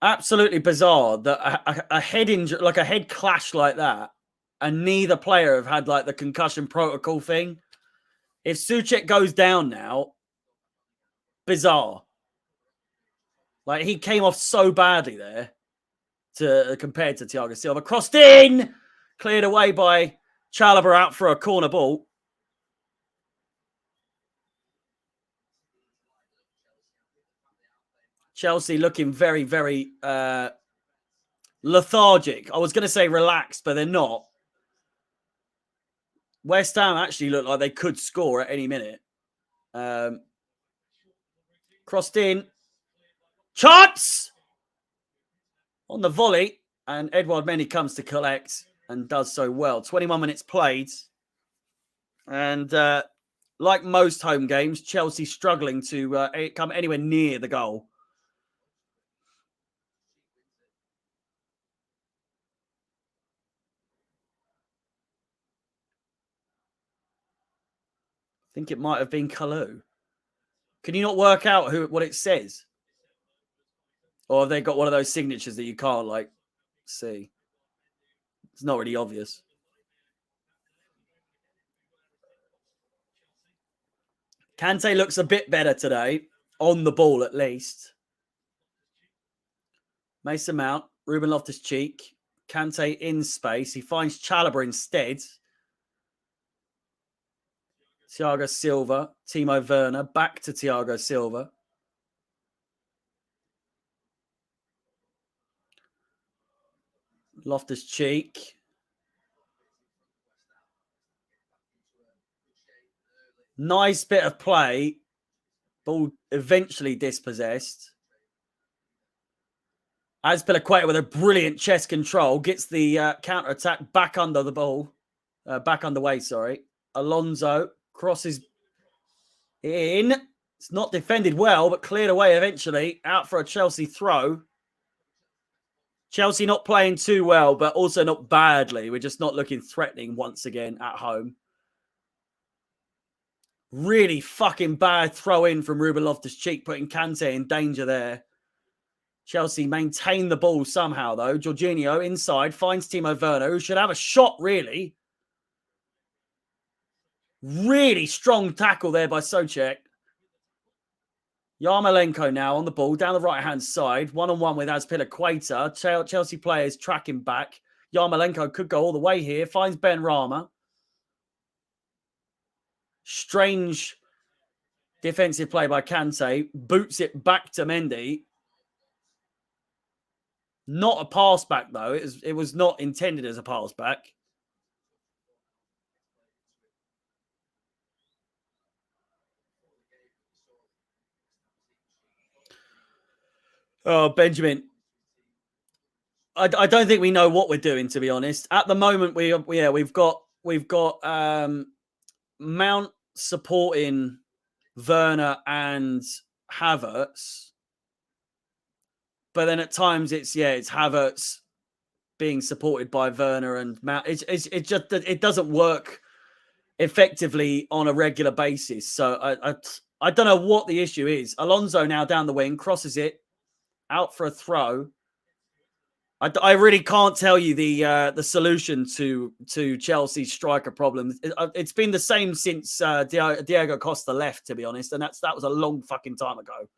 Absolutely bizarre that a head injury, like a head clash like that, and neither player have had like the concussion protocol thing. If Souček goes down now, bizarre. Like he came off so badly there compared to Thiago Silva. Crossed in, cleared away by Chalobah out for a corner ball. Chelsea looking very, very lethargic. I was going to say relaxed, but they're not. West Ham actually look like they could score at any minute. Crossed in. Chance! On the volley. And Edouard Mendy comes to collect and does so well. 21 minutes played. And like most home games, Chelsea struggling to come anywhere near the goal. I think it might have been Kalou. Can you not work out what it says? Or have they got one of those signatures that you can't like see? It's not really obvious. Kante looks a bit better today, on the ball at least. Mason Mount, Ruben Loftus-Cheek, Kante in space. He finds Chalobah instead. Thiago Silva, Timo Werner, back to Thiago Silva. Loftus-Cheek. Nice bit of play. Ball eventually dispossessed. Azpilicueta with a brilliant chest control gets the counter-attack back under the ball. Back underway, sorry. Alonso crosses in. It's not defended well, but cleared away eventually. Out for a Chelsea throw. Chelsea not playing too well, but also not badly. We're just not looking threatening once again at home. Really fucking bad throw in from Ruben Loftus-Cheek, putting Kante in danger there. Chelsea maintain the ball somehow, though. Jorginho inside finds Timo Werner, who should have a shot, really. Really strong tackle there by Souček. Yarmolenko now on the ball, down the right-hand side. One-on-one with Azpilicueta. Chelsea players tracking back. Yarmolenko could go all the way here. Finds Benrahma. Strange defensive play by Kante. Boots it back to Mendy. Not a pass back, though. It was not intended as a pass back. Oh, Benjamin. I don't think we know what we're doing, to be honest. At the moment, we've got Mount supporting Werner and Havertz, but then at times it's Havertz being supported by Werner and Mount. It doesn't work effectively on a regular basis. So I don't know what the issue is. Alonso now down the wing, crosses it out for a throw. I really can't tell you the solution to Chelsea's striker problem. It's been the same since Diego Costa left, to be honest, and that was a long fucking time ago.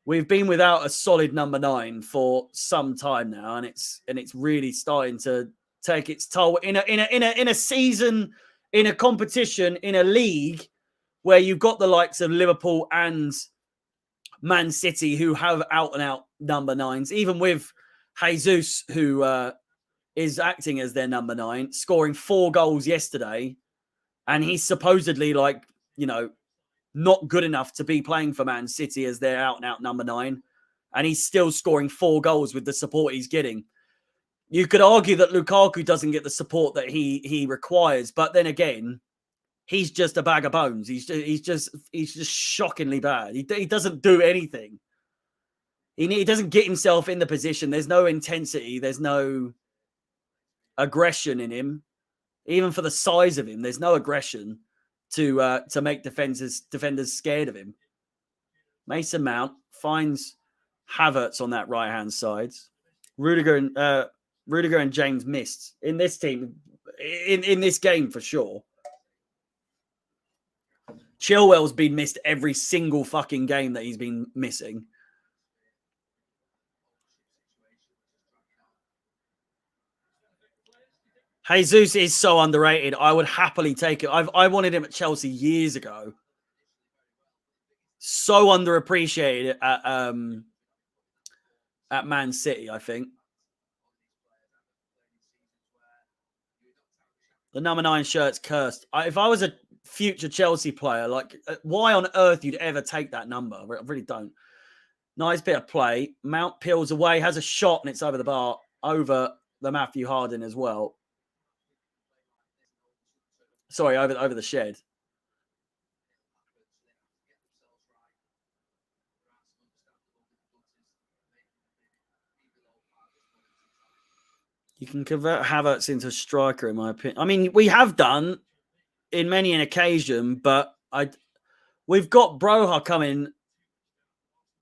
We've been without a solid number 9 for some time now, and it's really starting to take its toll in a season, in a competition, in a league where you've got the likes of Liverpool and Man City who have out and out number 9s, even with Jesus, who is acting as their number 9, scoring 4 goals yesterday, and he's supposedly not good enough to be playing for Man City as their out and out number 9, and he's still scoring 4 goals with the support he's getting. You could argue that Lukaku doesn't get the support that he requires, but then again, he's just a bag of bones. He's just shockingly bad. He doesn't do anything. He doesn't get himself in the position. There's no intensity. There's no aggression in him. Even for the size of him, there's no aggression to make defenders scared of him. Mason Mount finds Havertz on that right-hand side. Rudiger and James missed in this team, in this game for sure. Chilwell's been missed every single fucking game that he's been missing. Jesus is so underrated. I would happily take it. I wanted him at Chelsea years ago. So underappreciated at Man City, I think. The number 9 shirt's cursed. If I was a future Chelsea player, why on earth you'd ever take that number? I really don't. Nice bit of play. Mount peels away, has a shot, and it's over the bar, over the Matthew Harding as well. Sorry, over the shed. You can convert Havertz into a striker, in my opinion. I mean, we have done in many an occasion, but we've got Broha coming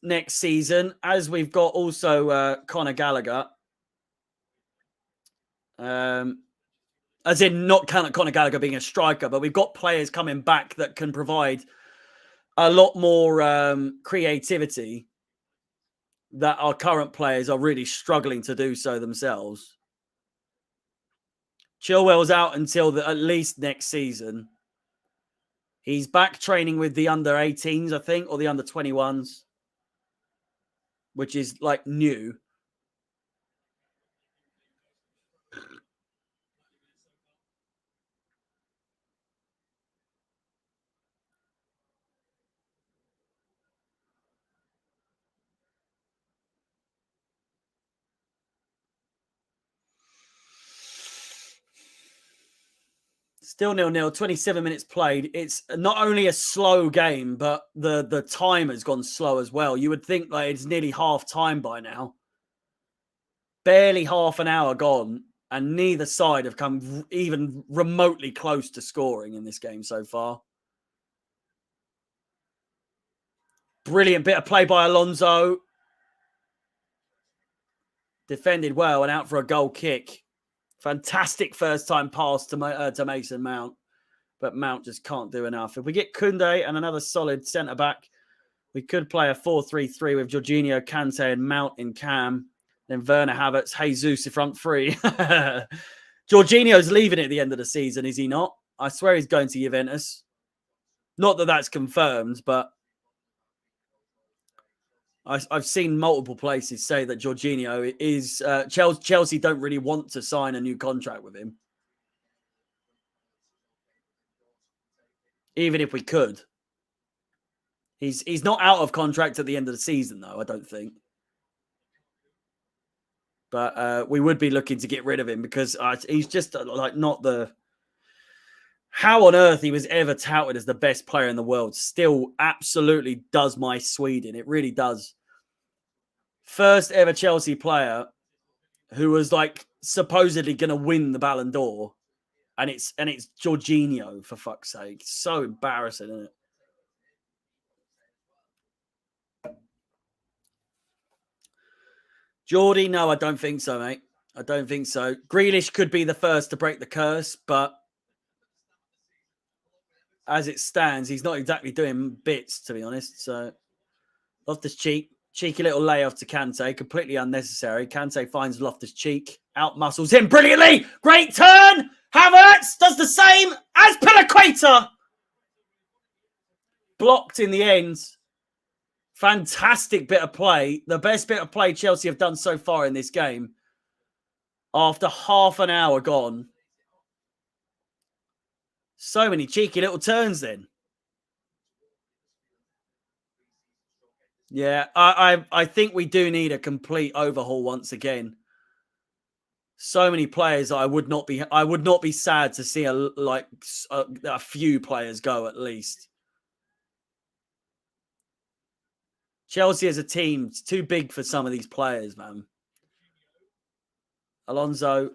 next season, as we've got also Conor Gallagher. As in, not Conor Gallagher being a striker, but we've got players coming back that can provide a lot more creativity that our current players are really struggling to do so themselves. Chilwell's out until at least next season. He's back training with the under-18s, I think, or the under-21s, which is like new. Still 0-0, 27 minutes played. It's not only a slow game, but the time has gone slow as well. You would think like it's nearly half time by now. Barely half an hour gone, and neither side have come even remotely close to scoring in this game so far. Brilliant bit of play by Alonso. Defended well and out for a goal kick. Fantastic first time pass to Mason Mount, but Mount just can't do enough. If we get Koundé and another solid centre back, we could play a 4-3-3 with Jorginho, Kante, and Mount in cam. Then Werner Havertz, Jesus in front three. Jorginho's leaving at the end of the season, is he not? I swear he's going to Juventus. Not that that's confirmed, but I've seen multiple places say that Jorginho is... Chelsea don't really want to sign a new contract with him. Even if we could. He's not out of contract at the end of the season, though, I don't think. But we would be looking to get rid of him because he's just like not the... How on earth he was ever touted as the best player in the world still absolutely does my Sweden. It really does. First ever Chelsea player who was like supposedly going to win the Ballon d'Or. And it's Jorginho, for fuck's sake. It's so embarrassing, isn't it? Geordie, no, I don't think so, mate. I don't think so. Grealish could be the first to break the curse, but as it stands, he's not exactly doing bits, to be honest. So, Loftus-Cheek, cheeky little layoff to Kante, completely unnecessary. Kante finds Loftus-Cheek, out-muscles him brilliantly. Great turn. Havertz does the same as Piliqueta. Blocked in the end. Fantastic bit of play. The best bit of play Chelsea have done so far in this game. After half an hour gone. So many cheeky little turns then. Yeah, I think we do need a complete overhaul once again. So many players I would not be sad to see a few players go at least. Chelsea as a team, it's too big for some of these players, man. Alonso.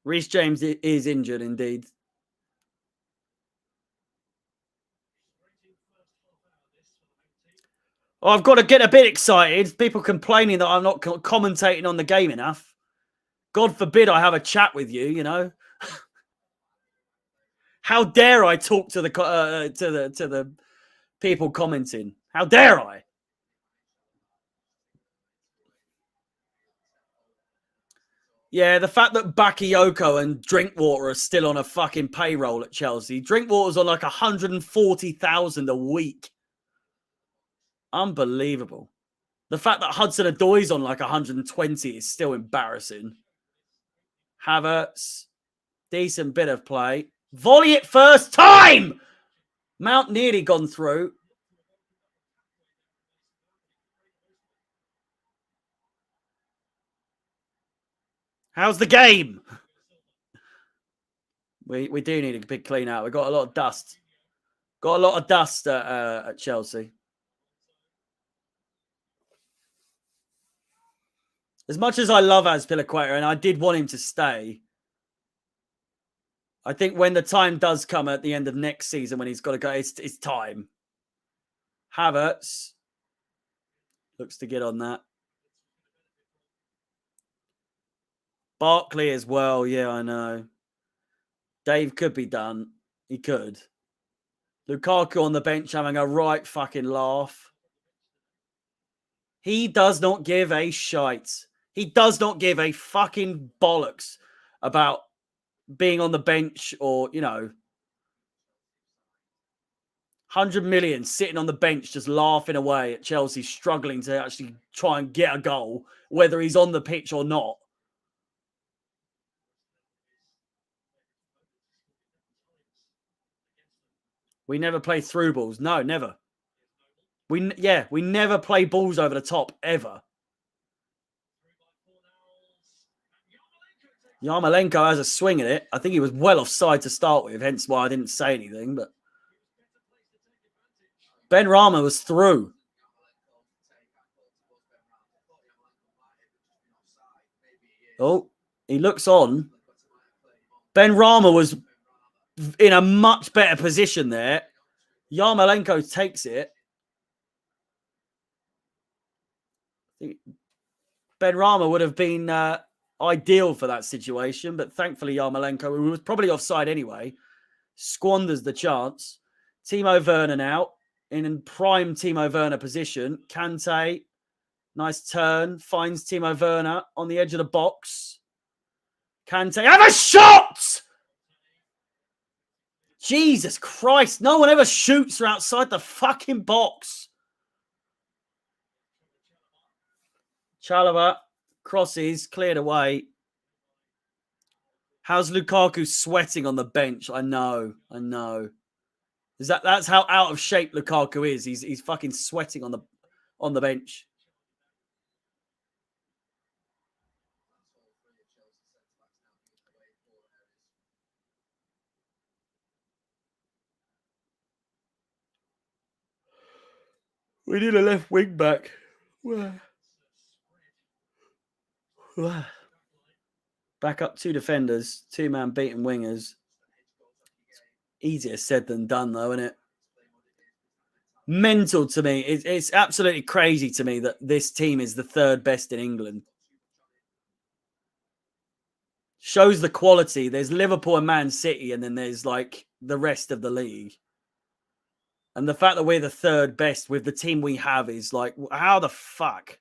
Reece James is injured indeed. Oh, I've got to get a bit excited. People complaining that I'm not commentating on the game enough. God forbid I have a chat with you, you know. How dare I talk to the people commenting? How dare I? Yeah, the fact that Bakayoko and Drinkwater are still on a fucking payroll at Chelsea. Drinkwater's on like 140,000 a week. Unbelievable. The fact that Hudson-Odoi's on like 120 is still embarrassing. Havertz. Decent bit of play. Volley it first time! Mount nearly gone through. How's the game? We do need a big clean out. We've got a lot of dust. Got a lot of dust at Chelsea. As much as I love Azpilicueta and I did want him to stay, I think when the time does come at the end of next season when he's got to go, it's time. Havertz looks to get on that. Barkley as well. Yeah, I know. Dave could be done. He could. Lukaku on the bench having a right fucking laugh. He does not give a shite. He does not give a fucking bollocks about being on the bench or, 100 million sitting on the bench just laughing away at Chelsea struggling to actually try and get a goal, whether he's on the pitch or not. We never play through balls. No, never. We never play balls over the top, ever. Yarmolenko has a swing at it. I think he was well offside to start with, hence why I didn't say anything. But Ben Rama was through. Oh, he looks on. Ben Rama was in a much better position there. Yarmolenko takes it. Ben Rama would have been ideal for that situation, but thankfully Yarmolenko, who was probably offside anyway, squanders the chance. Timo Werner now in prime Timo Werner position. Kante, nice turn, finds Timo Werner on the edge of the box. Kante, have a shot! Jesus Christ, no one ever shoots from outside the fucking box. Chalobah crosses, cleared away. How's Lukaku sweating on the bench? I know. That's how out of shape Lukaku is. He's fucking sweating on the bench. We need a left wing back. Back up 2 defenders, 2-man beating wingers. Easier said than done, though, isn't it? Mental to me. It's absolutely crazy to me that this team is the 3rd best in England. Shows the quality. There's Liverpool and Man City, and then there's like the rest of the league. And the fact that we're the 3rd best with the team we have is like, how the fuck?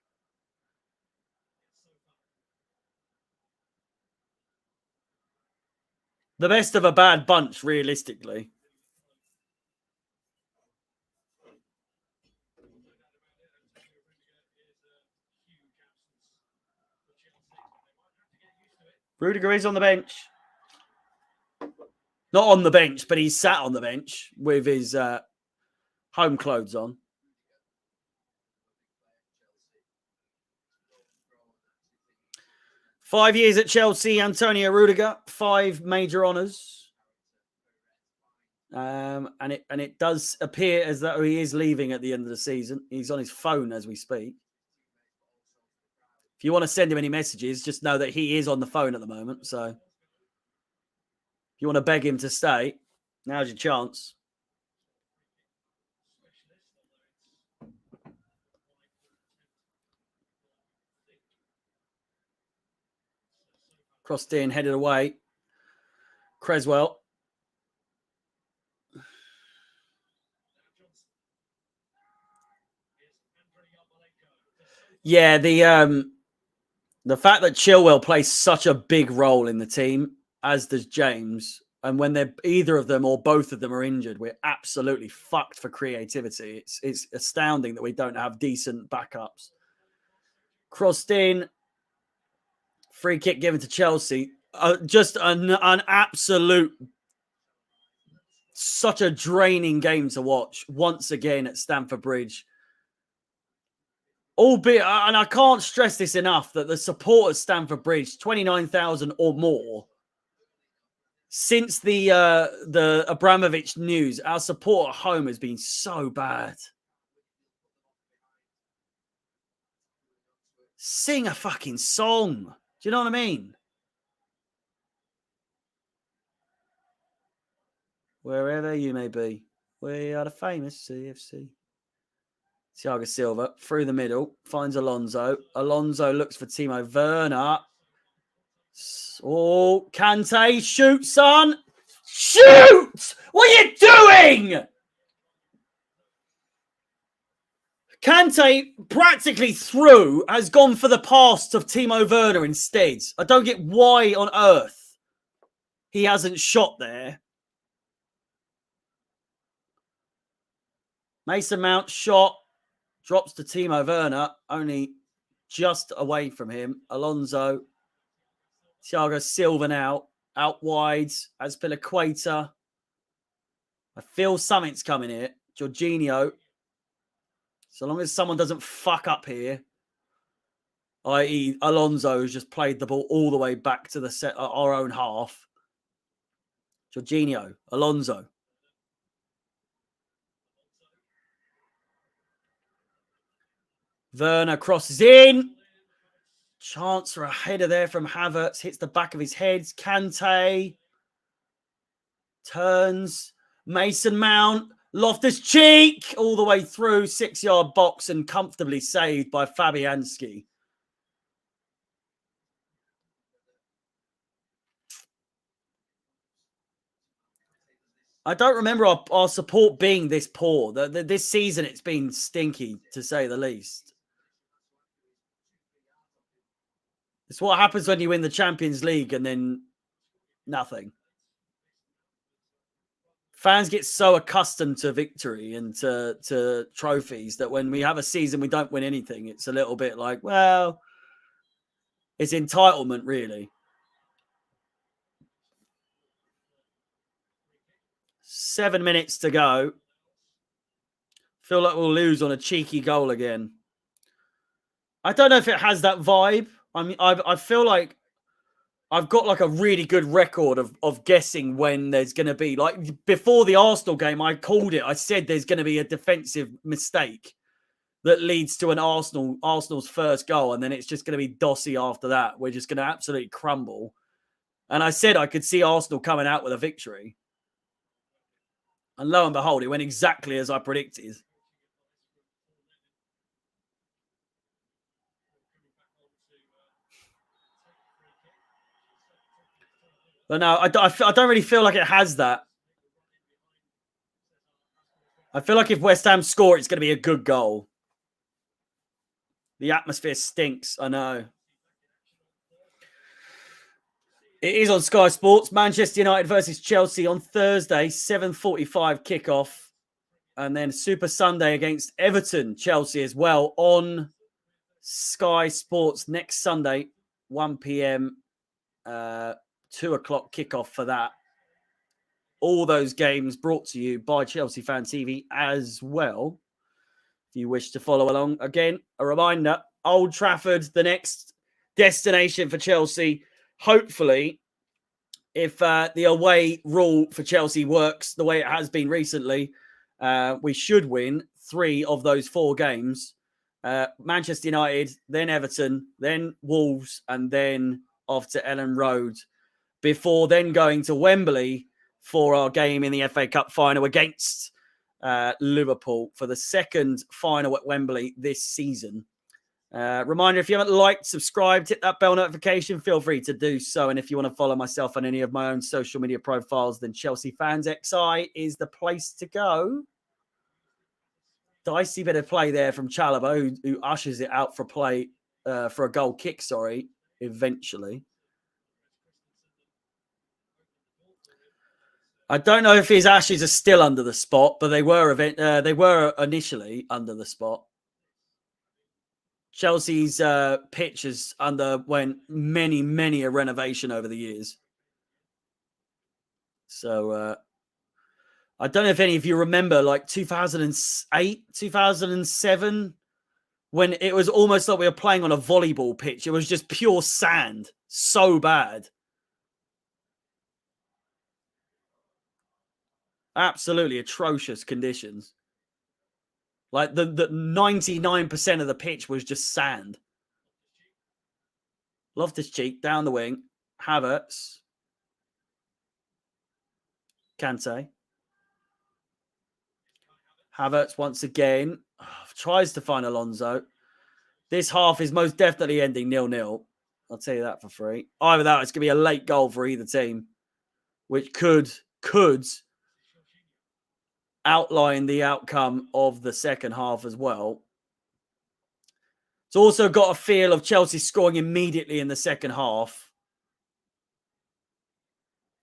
The best of a bad bunch, realistically. Rudiger is on the bench. Not on the bench, but he's sat on the bench with his home clothes on. Five years at Chelsea, Antonio Rudiger, 5 major honours. And it does appear as though he is leaving at the end of the season. He's on his phone as we speak. If you want to send him any messages, just know that he is on the phone at the moment. So if you want to beg him to stay, now's your chance. Crossed in, headed away. Creswell. Yeah, the fact that Chilwell plays such a big role in the team, as does James, and when they're either of them or both of them are injured, we're absolutely fucked for creativity. It's astounding that we don't have decent backups. Crossed in, free kick given to Chelsea. Just an absolute, such a draining game to watch once again at Stamford Bridge. Albeit, and I can't stress this enough, that the support at Stamford Bridge, 29,000 or more, since the Abramovich news, our support at home has been so bad. Sing a fucking song. Do you know what I mean? Wherever you may be, we are the famous CFC. Thiago Silva through the middle, finds Alonso. Alonso looks for Timo Werner. Oh, Kante, shoot, son. Shoot! What are you doing? Kante practically through has gone for the pass to Timo Werner instead. I don't get why on earth he hasn't shot there. Mason Mount shot, drops to Timo Werner, only just away from him. Alonso, Thiago Silva now, out wide, Azpilicueta. I feel something's coming here. Jorginho. So long as someone doesn't fuck up here, i.e. Alonso has just played the ball all the way back to the our own half. Jorginho, Alonso. Werner crosses in. Chance for a header there from Havertz. Hits the back of his head. Kante. Turns. Mason Mount. Loftus-Cheek. All the way through. 6-yard box and comfortably saved by Fabianski. I don't remember our support being this poor. This season, it's been stinky, to say the least. It's what happens when you win the Champions League and then nothing. Fans get so accustomed to victory and to trophies that when we have a season we don't win anything, it's a little bit like, well, it's entitlement, really. 7 minutes to go. Feel like we'll lose on a cheeky goal again. I don't know if it has that vibe. I mean, I feel like I've got like a really good record of guessing when there's going to be, like before the Arsenal game, I called it. I said there's going to be a defensive mistake that leads to an Arsenal's first goal. And then it's just going to be Dossie after that. We're just going to absolutely crumble. And I said I could see Arsenal coming out with a victory. And lo and behold, it went exactly as I predicted. But no, I don't really feel like it has that. I feel like if West Ham score, it's going to be a good goal. The atmosphere stinks, I know. It is on Sky Sports. Manchester United versus Chelsea on Thursday, 7:45 kickoff. And then Super Sunday against Everton, Chelsea as well on Sky Sports next Sunday, 1 p.m, 2 o'clock kickoff for that. All those games brought to you by Chelsea Fan TV as well. If you wish to follow along, again, a reminder, Old Trafford, the next destination for Chelsea. Hopefully, if the away rule for Chelsea works the way it has been recently, we should win 3 of those 4 games. Manchester United, then Everton, then Wolves, and then off to Ellen Road before then going to Wembley for our game in the FA Cup final against Liverpool for the second final at Wembley this season. Reminder, if you haven't liked, subscribed, hit that bell notification, feel free to do so. And if you want to follow myself on any of my own social media profiles, then Chelsea Fans XI is the place to go. Dicey bit of play there from Chalobah, who ushers it out for play, for a goal kick, eventually. I don't know if his ashes are still under the spot, but they were initially under the spot. Chelsea's pitch has underwent many a renovation over the years. So I don't know if any of you remember, like 2008, 2007, when it was almost like we were playing on a volleyball pitch. It was just pure sand. So bad. Absolutely atrocious conditions. Like the 99% of the pitch was just sand. Loftus-Cheek down the wing. Havertz. Kante. Havertz once again tries to find Alonso. This half is most definitely ending 0-0. I'll tell you that for free. Either that, it's going to be a late goal for either team, which could outline the outcome of the second half as well. It's also got a feel of Chelsea scoring immediately in the second half,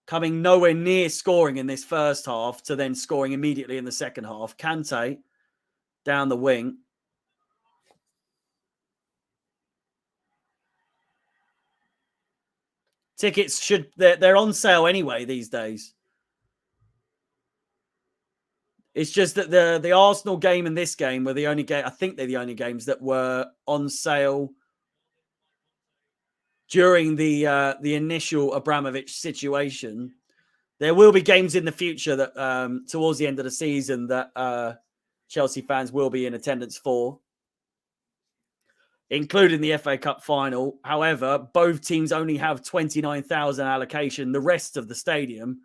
coming nowhere near scoring in this first half to then scoring immediately in the second half. Kante down the wing. Tickets they're on sale anyway these days. It's just that the Arsenal game and this game were the only game. I think they're the only games that were on sale during the initial Abramovich situation. There will be games in the future that towards the end of the season that Chelsea fans will be in attendance for, including the FA Cup final. However, both teams only have 29,000 allocation. The rest of the stadium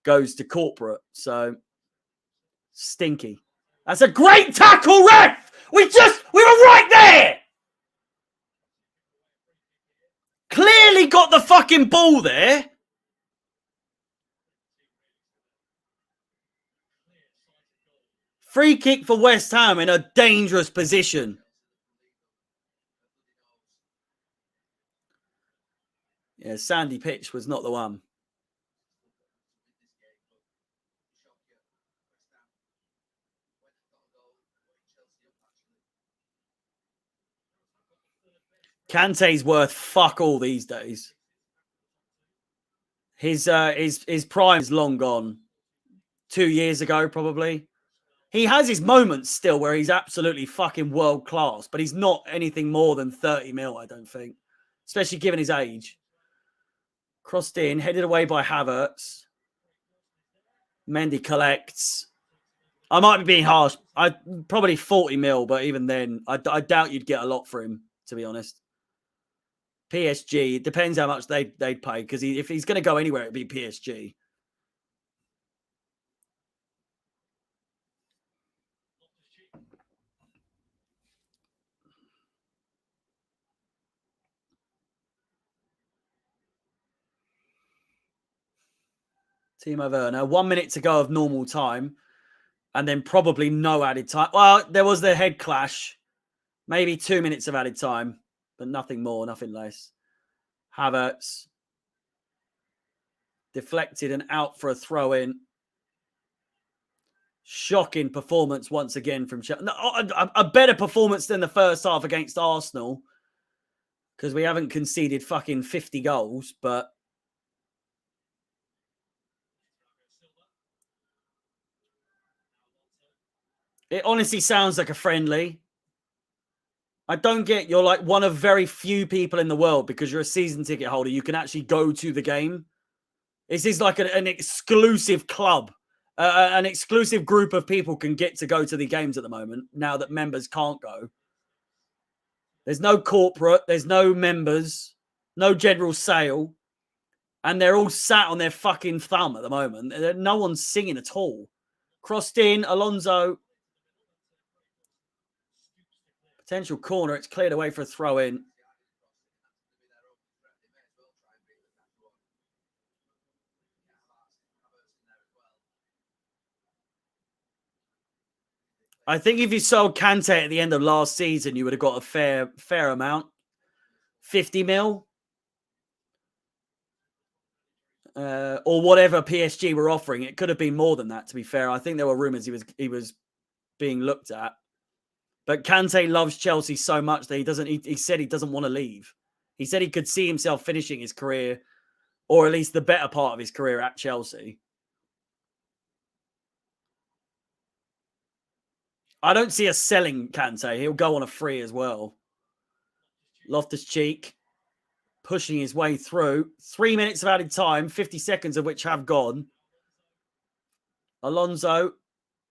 goes to corporate. So, stinky. That's a great tackle, ref! We were right there! Clearly got the fucking ball there. Free kick for West Ham in a dangerous position. Yeah, sandy pitch was not the one. Kante's worth fuck all these days. His prime is long gone. 2 years ago, probably. He has his moments still where he's absolutely fucking world class, but he's not anything more than 30 mil, I don't think. Especially given his age. Crossed in, headed away by Havertz. Mendy collects. I might be being harsh. Probably 40 mil, but even then, I doubt you'd get a lot for him, to be honest. PSG, it depends how much they'd pay, because if he's going to go anywhere, it'd be PSG. Timo Werner, 1 minute to go of normal time, and then probably no added time. Well, there was the head clash. Maybe 2 minutes of added time, but nothing more, nothing less. Havertz deflected and out for a throw-in. Shocking performance once again from Chelsea. A better performance than the first half against Arsenal, because we haven't conceded fucking 50 goals, but it honestly sounds like a friendly. I don't get, you're like one of very few people in the world, because you're a season ticket holder, you can actually go to the game. This is like an exclusive club. An exclusive group of people can get to go to the games at the moment, now that members can't go. There's no corporate, there's no members, no general sale, and they're all sat on their fucking thumb at the moment. No one's singing at all. Crossed in, Alonso. Potential corner, it's cleared away for a throw-in. I think if you sold Kante at the end of last season, you would have got a fair amount. 50 mil. Or whatever PSG were offering. It could have been more than that, to be fair. I think there were rumours he was being looked at. But Kante loves Chelsea so much that he said he doesn't want to leave. He said he could see himself finishing his career, or at least the better part of his career, at Chelsea. I don't see us selling Kante. He'll go on a free as well. Loftus-Cheek pushing his way through. 3 minutes of added time, 50 seconds of which have gone. Alonso,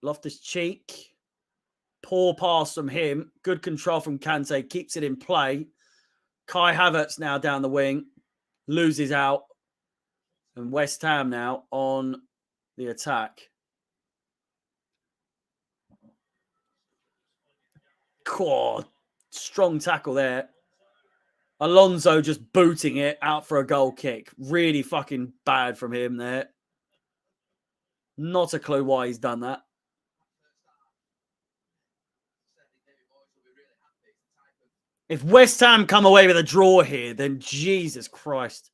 Loftus-Cheek. Poor pass from him. Good control from Kante. Keeps it in play. Kai Havertz now down the wing. Loses out. And West Ham now on the attack. God, strong tackle there. Alonso just booting it out for a goal kick. Really fucking bad from him there. Not a clue why he's done that. If West Ham come away with a draw here, then Jesus Christ.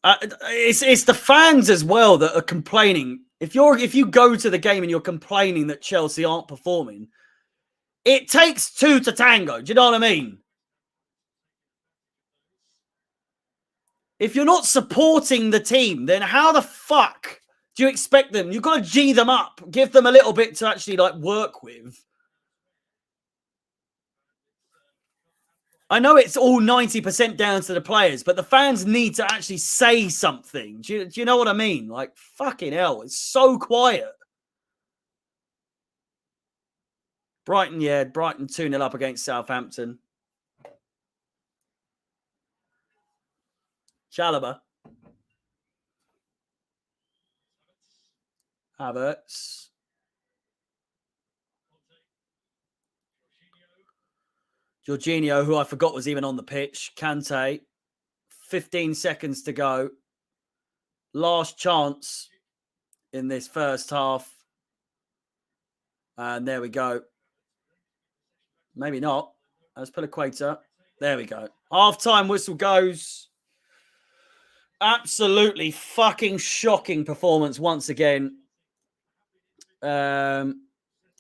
It's the fans as well that are complaining. If you go to the game and you're complaining that Chelsea aren't performing, it takes two to tango. Do you know what I mean? If you're not supporting the team, then how the fuck do you expect them? You've got to G them up, give them a little bit to actually like work with. I know it's all 90% down to the players, but the fans need to actually say something. Do you know what I mean? Like, fucking hell, it's so quiet. Brighton 2-0 up against Southampton. Chalobah. Havertz. Jorginho, who I forgot was even on the pitch. Kante. 15 seconds to go. Last chance in this first half. And there we go. Maybe not. Let's put Equator. There we go. Half-time whistle goes. Absolutely fucking shocking performance once again. I'll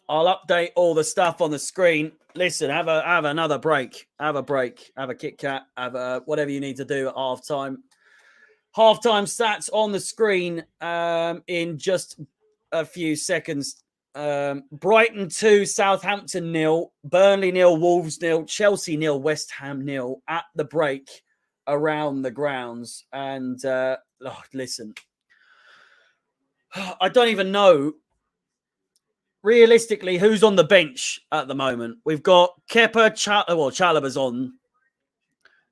update all the stuff on the screen. Listen, have another break. Have a break. Have a Kit Kat. Have whatever you need to do at halftime. Halftime stats on the screen in just a few seconds. Brighton 2, Southampton 0, Burnley 0, Wolves 0, Chelsea 0, West Ham 0 at the break around the grounds. And listen, I don't even know realistically who's on the bench at the moment. We've got Kepa, Chalobah's on.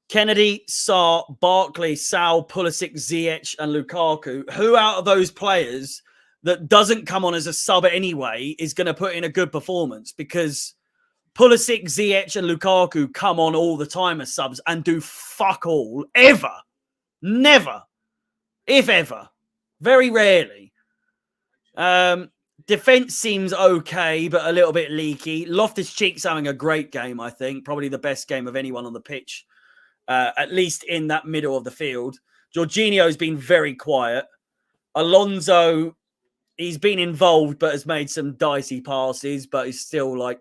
Kennedy, Sarr, Barkley, Sal, Pulisic, Ziyech, and Lukaku. Who out of those players that doesn't come on as a sub anyway is going to put in a good performance? Because Pulisic, Ziyech, and Lukaku come on all the time as subs and do fuck all. Ever. Never. If ever. Very rarely. Defense seems okay, but a little bit leaky. Loftus-Cheek's having a great game, I think. Probably the best game of anyone on the pitch. At least in that middle of the field. Jorginho's been very quiet. Alonso, he's been involved, but has made some dicey passes, but he's still like,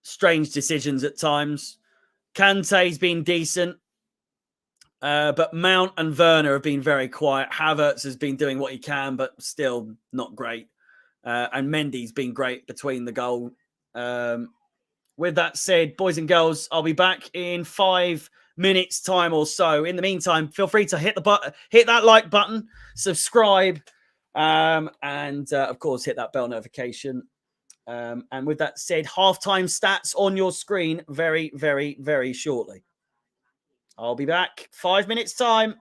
strange decisions at times. Kante's been decent. But Mount and Werner have been very quiet. Havertz has been doing what he can, but still not great. And Mendy's been great between the goal. With that said, boys and girls, I'll be back in 5 minutes time or so. In the meantime, feel free to hit that like button, subscribe, and of course, hit that bell notification. And with that said, halftime stats on your screen very, very, very shortly. I'll be back 5 minutes time.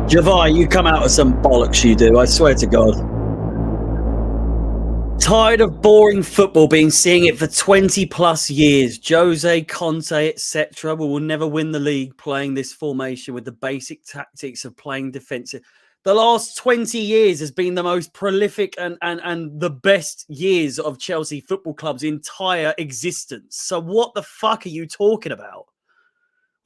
Javai, you come out with some bollocks, you do. I swear to God. Tired of boring football, been seeing it for 20 plus years. Jose, Conte, etc. We will never win the league playing this formation with the basic tactics of playing defensive. The last 20 years has been the most prolific and the best years of Chelsea Football Club's entire existence. So what the fuck are you talking about?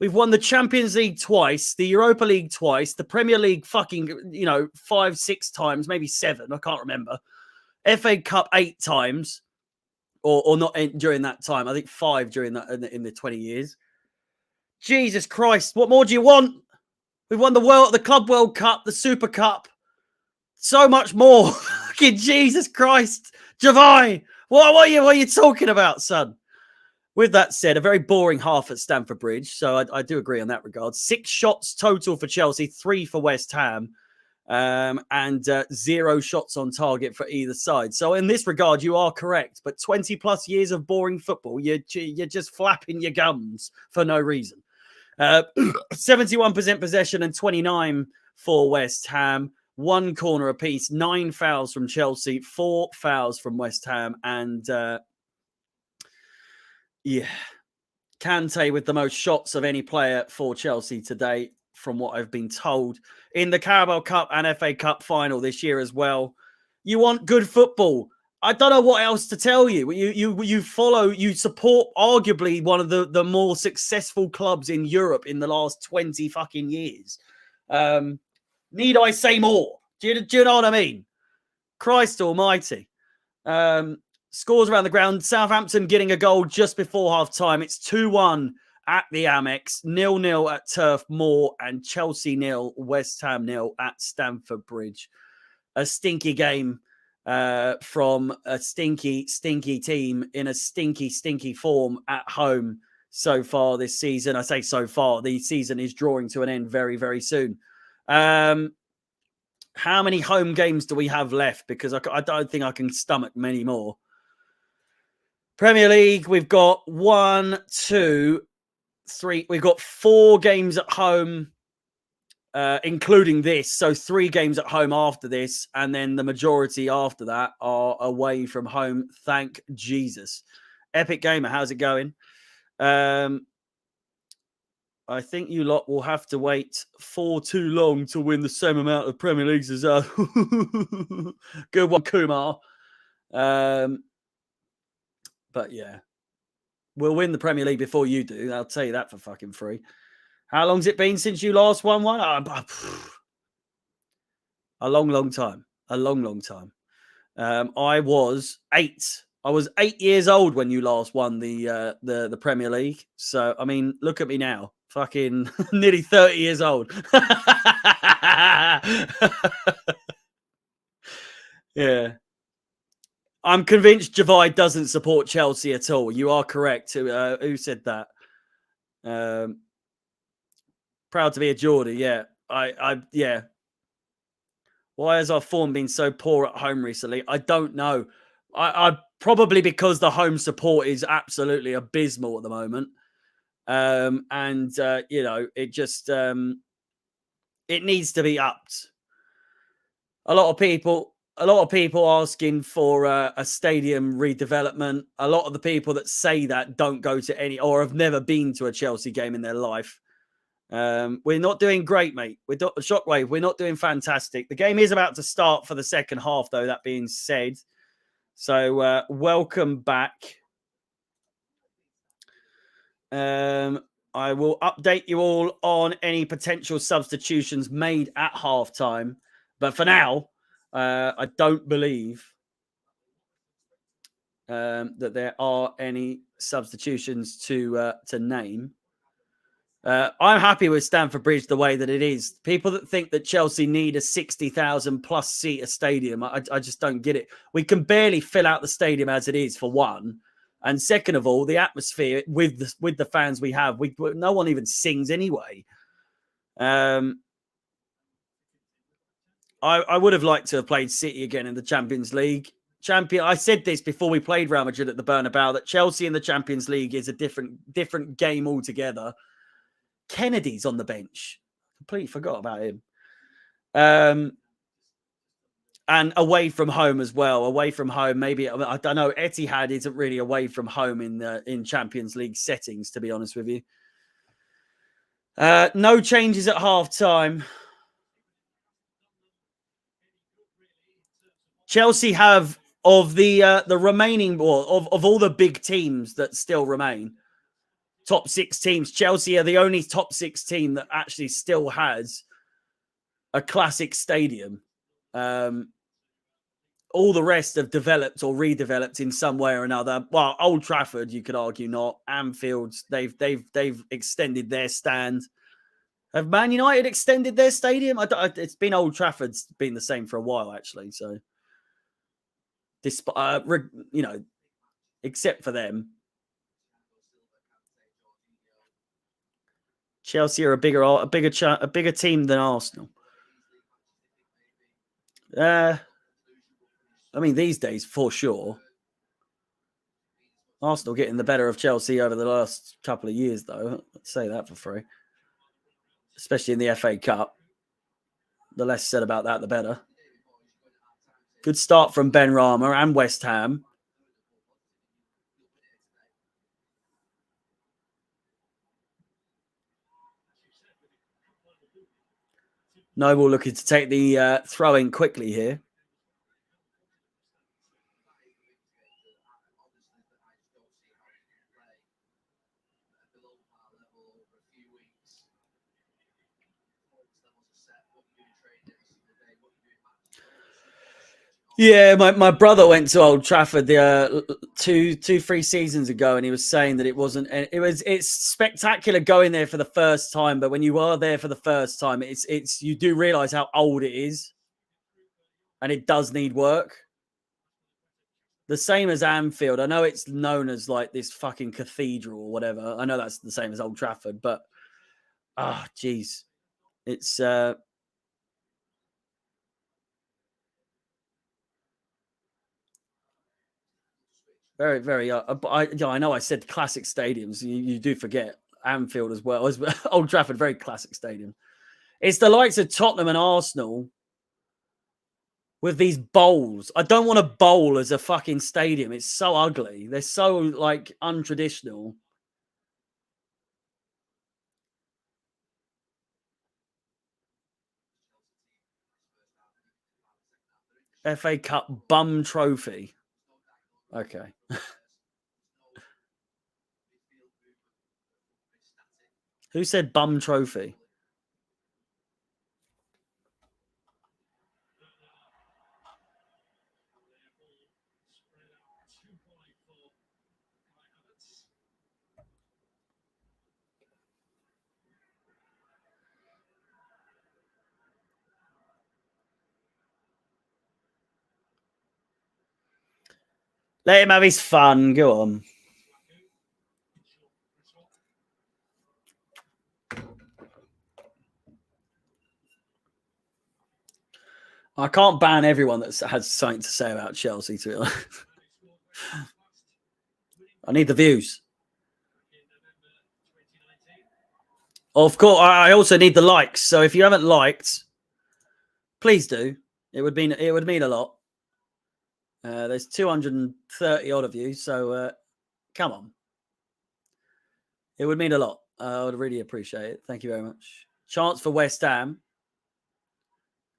We've won the Champions League twice, the Europa League twice, the Premier League fucking, 5, 6 times, maybe 7. I can't remember. FA Cup 8 times, or not during that time. I think 5 during that in the 20 years. Jesus Christ, what more do you want? We've won the Club World Cup, the Super Cup, so much more. Fucking Jesus Christ, Javai, what are you talking about, son? With that said, a very boring half at Stamford Bridge, so I do agree on that regard. 6 shots total for Chelsea, 3 for West Ham. And 0 shots on target for either side. So in this regard, you are correct. But 20 plus years of boring football, you're just flapping your gums for no reason. 71% possession and 29 for West Ham. 1 corner apiece, 9 fouls from Chelsea, 4 fouls from West Ham. And Kante with the most shots of any player for Chelsea today, from what I've been told, in the Carabao Cup and FA Cup final this year as well. You want good football. I don't know what else to tell you. You support arguably one of the more successful clubs in Europe in the last 20 fucking years. Need I say more? Do you know what I mean? Christ almighty. Scores around the ground. Southampton getting a goal just before half-time. It's 2-1 at the Amex, 0-0 at Turf Moor, and Chelsea 0, West Ham 0 at Stamford Bridge. A stinky game from a stinky team in a stinky form at home so far this season. I say so far. The season is drawing to an end very, very soon. How many home games do we have left? Because I don't think I can stomach many more. Premier League, we've got 1, 2, 3. We've got 4 games at home, including this. So 3 games at home after this. And then the majority after that are away from home. Thank Jesus. Epic Gamer, how's it going? I think you lot will have to wait for too long to win the same amount of Premier Leagues as us. Good one, Kumar. But yeah, we'll win the Premier League before you do. I'll tell you that for fucking free. How long's it been since you last won one? A long time. A long time. I was 8. I was 8 years old when you last won the Premier League. So, I mean, look at me now. Fucking nearly 30 years old. Yeah. I'm convinced Javai doesn't support Chelsea at all. You are correct. Who said that? Proud to be a Geordie. Yeah. Yeah. Why has our form been so poor at home recently? I don't know. I probably because the home support is absolutely abysmal at the moment. It just it needs to be upped. A lot of people asking for a stadium redevelopment. A lot of the people that say that don't go to any or have never been to a Chelsea game in their life. We're not doing great, mate. Shockwave, we're not doing fantastic. The game is about to start for the second half, though, that being said. So welcome back. I will update you all on any potential substitutions made at halftime. But for now, I don't believe that there are any substitutions to name. I'm happy with Stamford Bridge the way that it is. People that think that Chelsea need a 60,000 plus seater stadium, I just don't get it. We can barely fill out the stadium as it is, for one. And second of all, the atmosphere with the fans we have, no one even sings anyway. I would have liked to have played City again in the Champions League. I said this before we played Real Madrid at the Bernabeu, that Chelsea in the Champions League is a different game altogether. Kennedy's on the bench. Completely forgot about him. And away from home as well. Away from home, maybe I don't know. Etihad isn't really away from home in Champions League settings, to be honest with you. No changes at half time. Chelsea have of the remaining, or of all the big teams that still remain, top 6 teams. Chelsea are the only top 6 team that actually still has a classic stadium. All the rest have developed or redeveloped in some way or another. Well, Old Trafford, you could argue not. Anfield, they've extended their stand. Have Man United extended their stadium? It's been Old Trafford's been the same for a while, actually. So, except for them, Chelsea are a bigger team than Arsenal. I mean, these days for sure. Arsenal getting the better of Chelsea over the last couple of years, though. Let's say that for free. Especially in the FA Cup. The less said about that, the better. Good start from Ben Rama and West Ham. Noble looking to take the throw in quickly here. Yeah, my brother went to Old Trafford two, 3 seasons ago, and he was saying that it's spectacular going there for the first time, but when you are there for the first time, it's you do realize how old it is, and it does need work. The same as Anfield. I know it's known as like this fucking cathedral or whatever. I know that's the same as Old Trafford, but geez, it's very, very. I know I said classic stadiums. You do forget Anfield as well as Old Trafford. Very classic stadium. It's the likes of Tottenham and Arsenal with these bowls. I don't want a bowl as a fucking stadium. It's so ugly. They're so like untraditional. FA Cup bum trophy. Okay. Who said bum trophy? Let him have his fun. Go on. I can't ban everyone that has something to say about Chelsea, to be honest. I need the views. Of course, I also need the likes. So if you haven't liked, please do. It would mean a lot. There's 230 odd of you, so come on. It would mean a lot. I would really appreciate it. Thank you very much. Chance for West Ham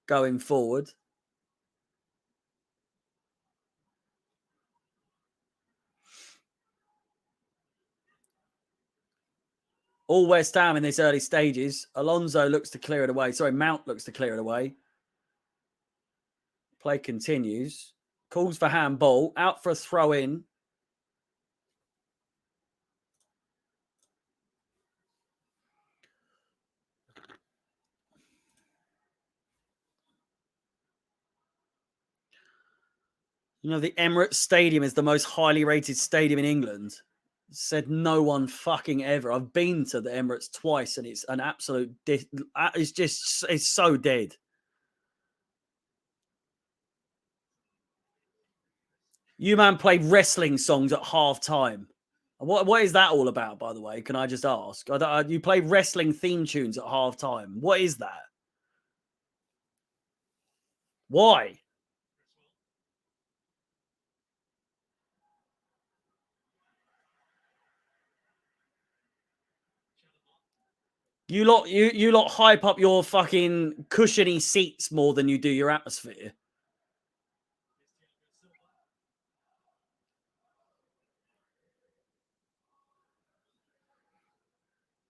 going forward. All West Ham in this early stages. Alonso looks to clear it away. Sorry, Mount looks to clear it away. Play continues. Calls for handball. Out for a throw in. You know, the Emirates Stadium is the most highly rated stadium in England. Said no one fucking ever. I've been to the Emirates twice, and it's an absolute. It's so dead. You man played wrestling songs at half time. What is that all about, by the way? Can I just ask? You play wrestling theme tunes at half time. What is that? Why? You lot hype up your fucking cushiony seats more than you do your atmosphere.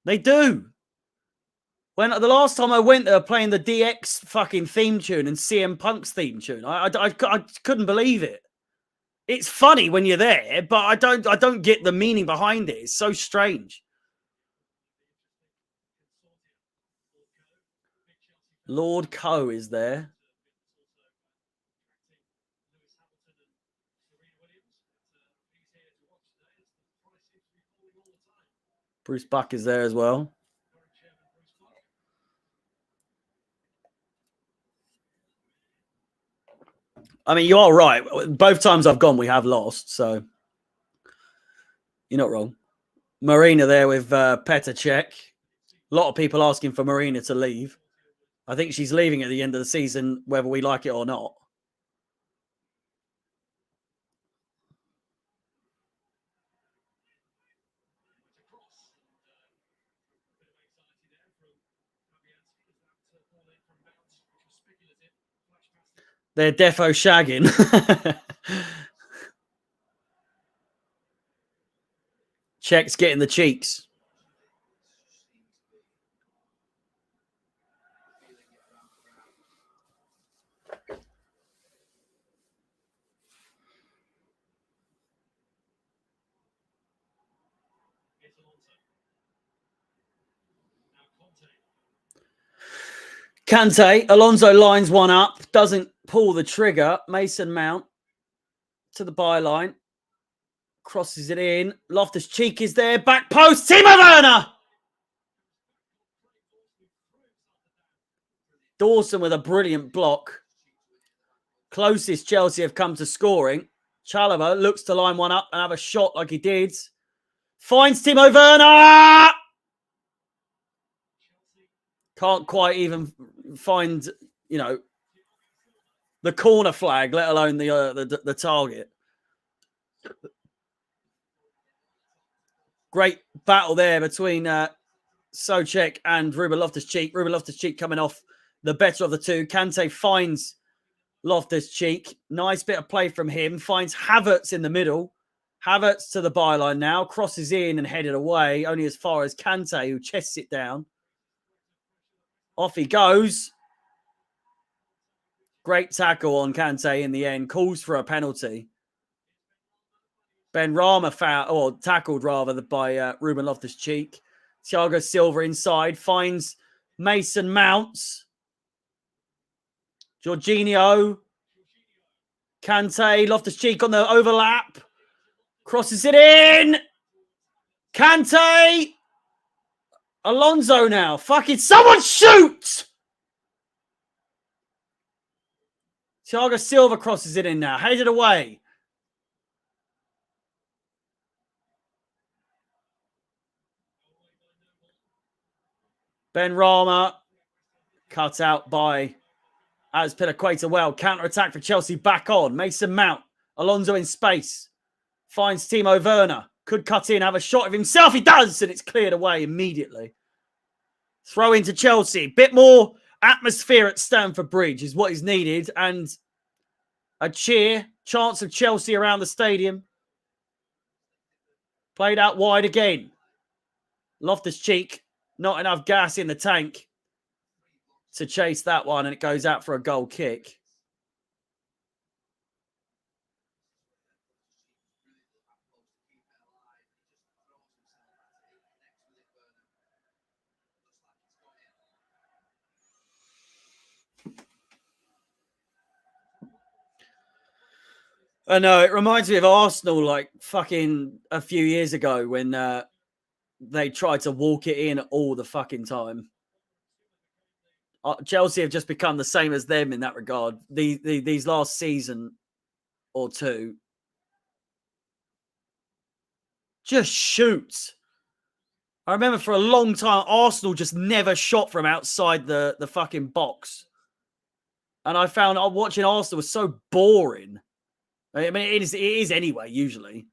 They do. When the last time I went, they were playing the DX fucking theme tune and CM Punk's theme tune. I couldn't believe it. It's funny when you're there, but I don't get the meaning behind it. It's so strange. Lord Coe is there. Bruce Buck is there as well. I mean, you are right. Both times I've gone, we have lost. So you're not wrong. Marina there with Petr Cech. A lot of people asking for Marina to leave. I think she's leaving at the end of the season, whether we like it or not. They're defo shagging. Cech's getting the cheeks. Kante, Alonso lines one up, doesn't pull the trigger. Mason Mount to the byline, crosses it in. Loftus-Cheek is there, back post, Timo Werner! Dawson with a brilliant block. Closest Chelsea have come to scoring. Chalobah looks to line one up and have a shot like he did. Finds Timo Werner! Can't quite even find, you know, the corner flag, let alone the target. Great battle there between Souček and Ruben Loftus-Cheek. Ruben Loftus-Cheek coming off the better of the two. Kante finds Loftus-Cheek. Nice bit of play from him. Finds Havertz in the middle. Havertz to the byline now. Crosses in and headed away. Only as far as Kante, who chests it down. Off he goes. Great tackle on Kante in the end. Calls for a penalty. Benrahma fouled, or tackled rather, by Ruben Loftus-Cheek. Thiago Silva inside. Finds Mason Mounts. Jorginho. Kante. Loftus-Cheek on the overlap. Crosses it in. Kante. Alonso now. Fucking someone shoot! Thiago Silva crosses it in now. Headed away. Benrahma cut out by Azpilicueta. Well, counter-attack for Chelsea back on. Mason Mount. Alonso in space. Finds Timo Werner. Could cut in, have a shot of himself. He does, and it's cleared away immediately. Throw into Chelsea. Bit more atmosphere at Stamford Bridge is what is needed. And a cheer. Chance of Chelsea around the stadium. Played out wide again. Loftus-Cheek. Not enough gas in the tank to chase that one, and it goes out for a goal kick. I know, it reminds me of Arsenal, like fucking a few years ago when they tried to walk it in all the fucking time. Chelsea have just become the same as them in that regard. These last season or two. Just shoots. I remember for a long time, Arsenal just never shot from outside the fucking box. And I found watching Arsenal was so boring. I mean, it is anyway, usually.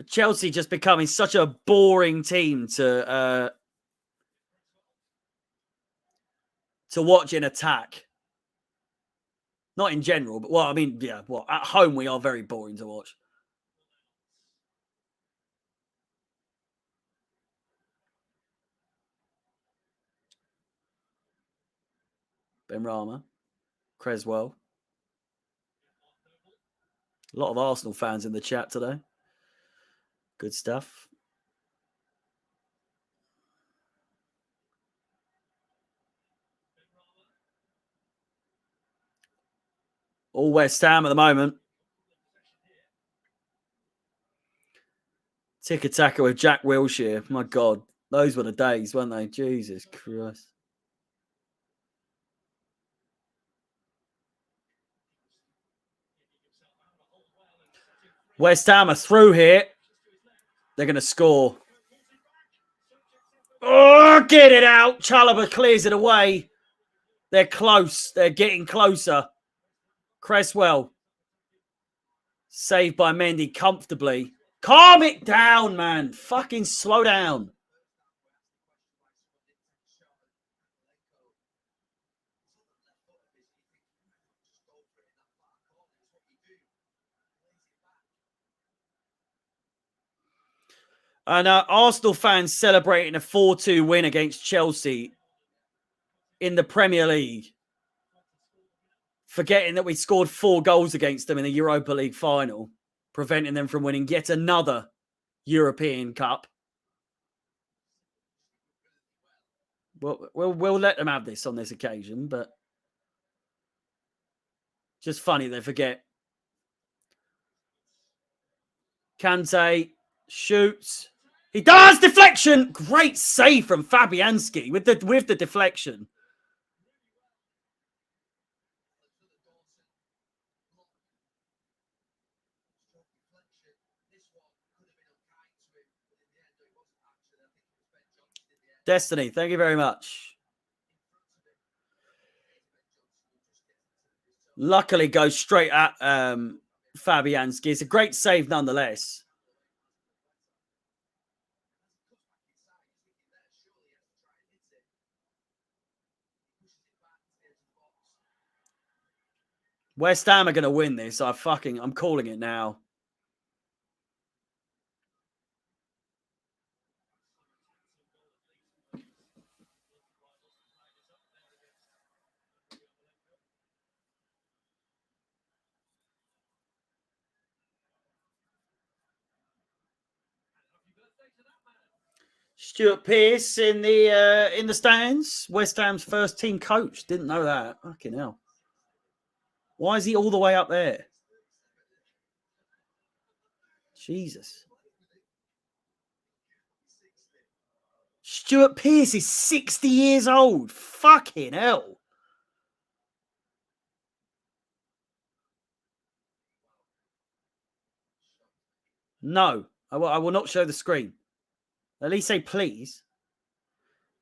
Chelsea just becoming such a boring team to watch in attack. Not in general, but, well, I mean, yeah, well, at home we are very boring to watch. Benrahma, Creswell. A lot of Arsenal fans in the chat today. Good stuff. All West Ham at the moment. Tiki-taka with Jack Wilshere. My God. Those were the days, weren't they? Jesus Christ. West Ham are through here. They're going to score. Oh, get it out. Chalobah clears it away. They're close. They're getting closer. Cresswell. Saved by Mendy comfortably. Calm it down, man. Fucking slow down. And Arsenal fans celebrating a 4-2 win against Chelsea in the Premier League. Forgetting that we scored 4 goals against them in the Europa League final, preventing them from winning yet another European Cup. We'll let them have this on this occasion, but just funny they forget. Kante shoots. He does! Deflection! Great save from Fabianski with the deflection. Destiny, thank you very much. Luckily goes straight at Fabianski. It's a great save nonetheless. West Ham are going to win this. I'm calling it now. Stuart Pearce in the stands. West Ham's first team coach. Didn't know that. Fucking hell. Why is he all the way up there? Jesus. Stuart Pearce is 60 years old. Fucking hell. No, I will not show the screen. At least say please.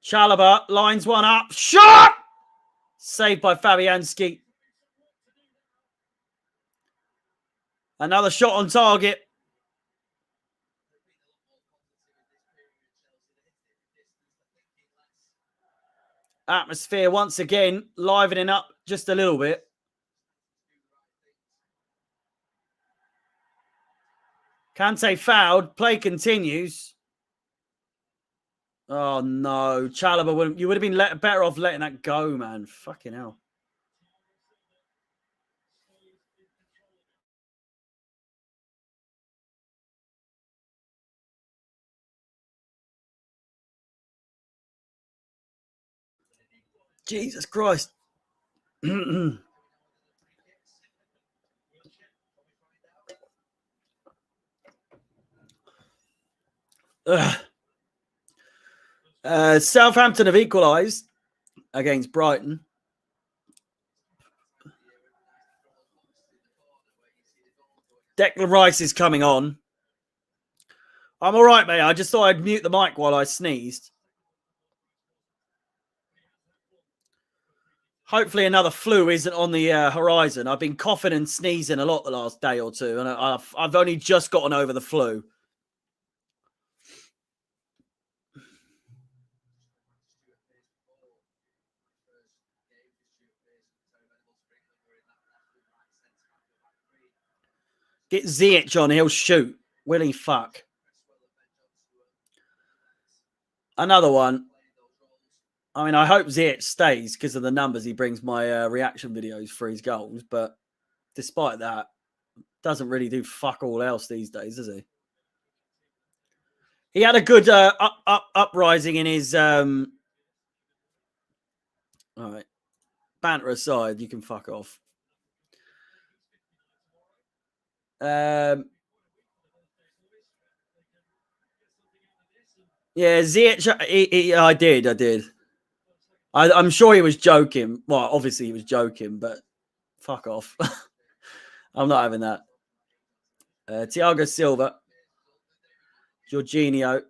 Chalobah lines one up. Shot! Saved by Fabianski. Another shot on target. Atmosphere once again livening up just a little bit. Kante fouled. Play continues. Oh no, Chalobah! You would have been better off letting that go, man. Fucking hell. Jesus Christ. Southampton have equalised against Brighton. Declan Rice is coming on. I'm all right, mate. I just thought I'd mute the mic while I sneezed. Hopefully another flu isn't on the horizon. I've been coughing and sneezing a lot the last day or two, and I've only just gotten over the flu. Get Ziyech on, he'll shoot. Will he fuck? Another one. I mean, I hope Ziyech stays because of the numbers he brings my reaction videos for his goals. But despite that, doesn't really do fuck all else these days, does he? He had a good uprising in his... All right. Banter aside, you can fuck off. Yeah, Ziyech, I did. I'm sure he was joking. Well, obviously he was joking, but fuck off. I'm not having that. Thiago Silva, Jorginho,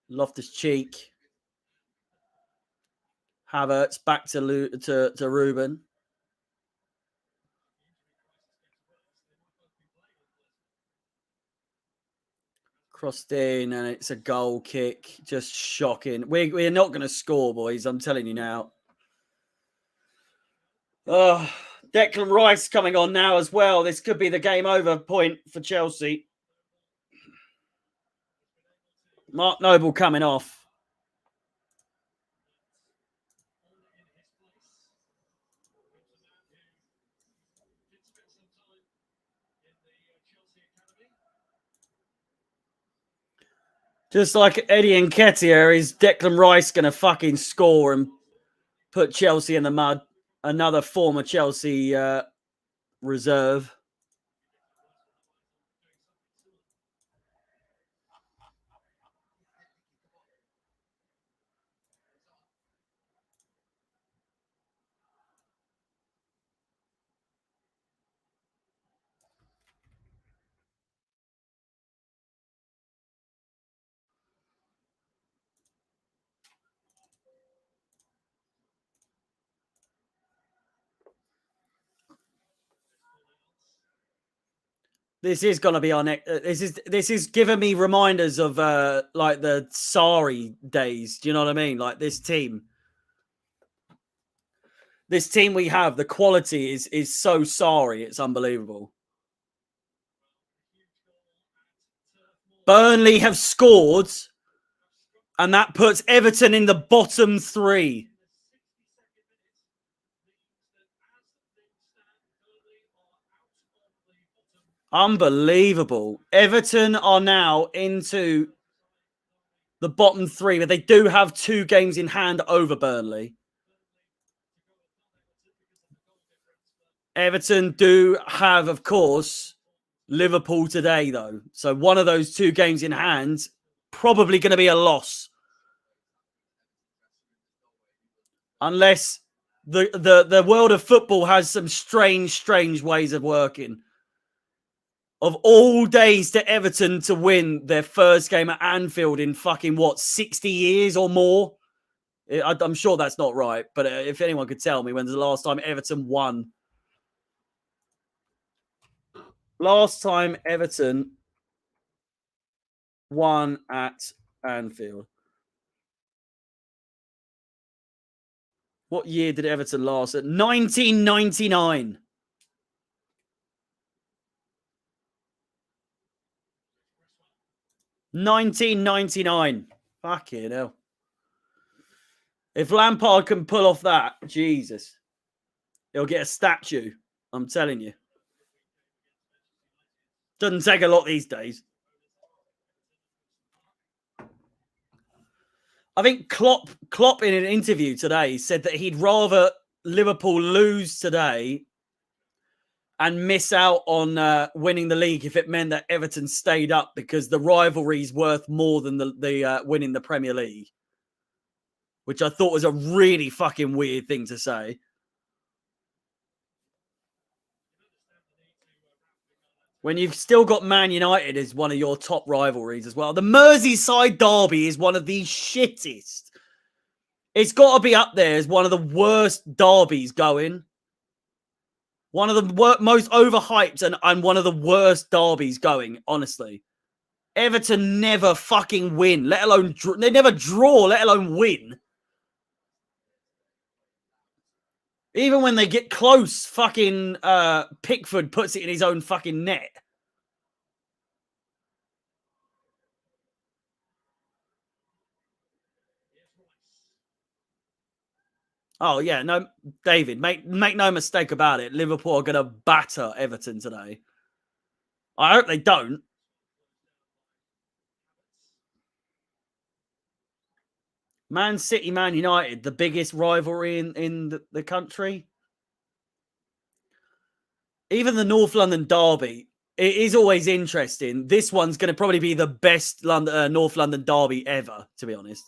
Loftus-Cheek, Havertz, back to Ruben. Crossed in, and it's a goal kick. Just shocking. We're not going to score, boys. I'm telling you now. Oh, Declan Rice coming on now as well. This could be the game over point for Chelsea. Mark Noble coming off. Just like Eddie Nketiah, is Declan Rice going to fucking score and put Chelsea in the mud? Another former Chelsea reserve. This is going to be our next. This is giving me reminders of like the Sarri days. Do you know what I mean? Like this team we have, the quality is so Sarri. It's unbelievable. Burnley have scored, and that puts Everton in the bottom three. Unbelievable. Everton are now into the bottom three, but they do have 2 games in hand over Burnley. Everton do have, of course, Liverpool today, though. So one of those 2 games in hand, probably going to be a loss. Unless the world of football has some strange ways of working. Of all days to Everton to win their first game at Anfield in fucking, 60 years or more? I'm sure that's not right, but if anyone could tell me when's the last time Everton won. Last time Everton won at Anfield. What year did Everton last? At 1999. 1999. Fucking hell. If Lampard can pull off that, Jesus, he'll get a statue. I'm telling you. Doesn't take a lot these days. I think Klopp in an interview today said that he'd rather Liverpool lose today and miss out on winning the league if it meant that Everton stayed up, because the rivalry is worth more than the winning the Premier League, which I thought was a really fucking weird thing to say. When you've still got Man United as one of your top rivalries as well. The Merseyside derby is one of the shittest It's got to be up there as one of the worst derbies going. One of the most overhyped and one of the worst derbies going, honestly. Everton never fucking win, let alone... They never draw, let alone win. Even when they get close, fucking Pickford puts it in his own fucking net. Oh, yeah. No, David, make no mistake about it. Liverpool are going to batter Everton today. I hope they don't. Man City, Man United, the biggest rivalry in the country. Even the North London derby, it is always interesting. This one's going to probably be the best North London derby ever, to be honest.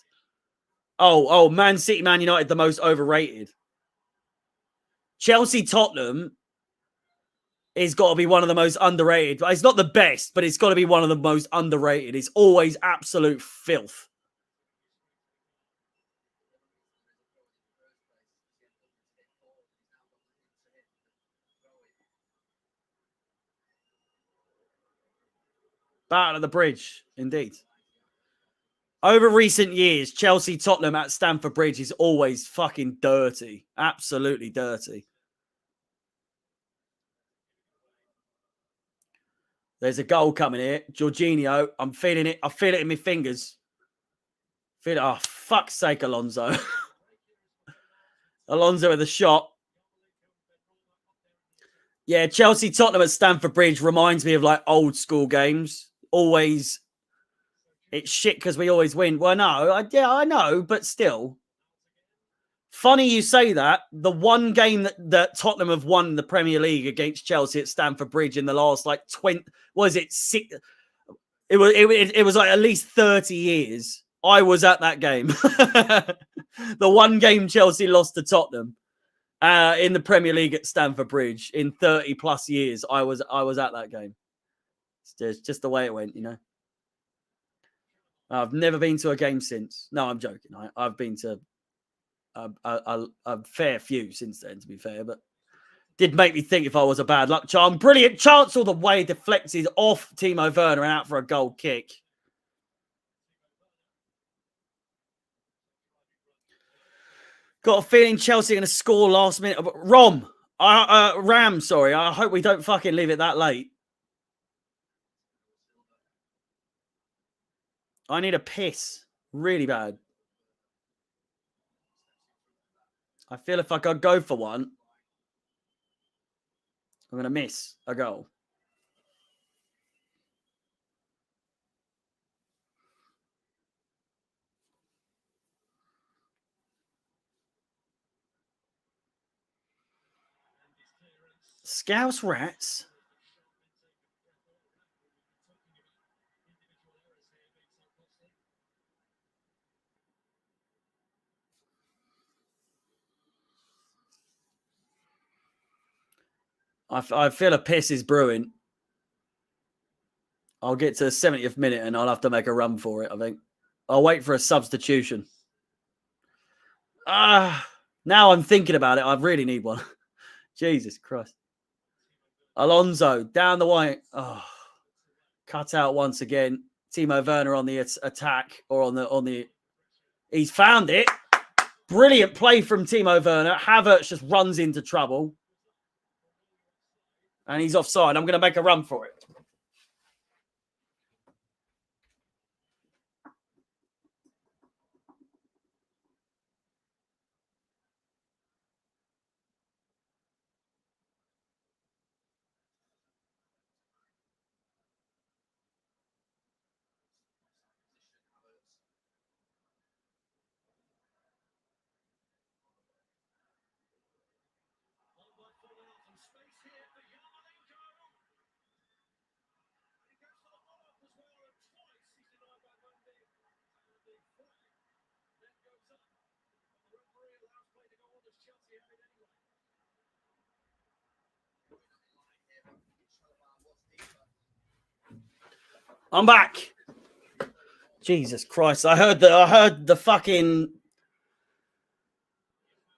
Oh, Man City, Man United, the most overrated. Chelsea, Tottenham is got to be one of the most underrated. It's not the best, but it's got to be one of the most underrated. It's always absolute filth. Battle of the Bridge, indeed. Over recent years, Chelsea, Tottenham at Stamford Bridge is always fucking dirty. Absolutely dirty. There's a goal coming here. Jorginho, I'm feeling it. I feel it in my fingers. Feel it. Oh, fuck's sake, Alonso. Alonso with a shot. Yeah, Chelsea, Tottenham at Stamford Bridge reminds me of like old school games. Always, it's shit because we always win. Well, no, I know, but still. Funny you say that. The one game that Tottenham have won the Premier League against Chelsea at Stamford Bridge in the last like 20, was it six? It was like at least 30 years. I was at that game. The one game Chelsea lost to Tottenham in the Premier League at Stamford Bridge in 30 plus years. I was at that game. It's just the way it went, you know. I've never been to a game since. No, I'm joking. I've been to a fair few since then, to be fair, but did make me think if I was a bad luck charm. Brilliant chance all the way, deflected off Timo Werner and out for a goal kick. Got a feeling Chelsea are going to score last minute. Ram, sorry. I hope we don't fucking leave it that late. I need a piss. Really bad. I feel if I could go for one, I'm going to miss a goal. Scouse rats? I feel a piss is brewing. I'll get to the 70th minute and I'll have to make a run for it, I think. I'll wait for a substitution. Now I'm thinking about it. I really need one. Jesus Christ. Alonso down the white. Oh, cut out once again. Timo Werner on the attack or on the. He's found it. Brilliant play from Timo Werner. Havertz just runs into trouble. And he's offside. I'm going to make a run for it. I'm back. Jesus Christ. I heard the fucking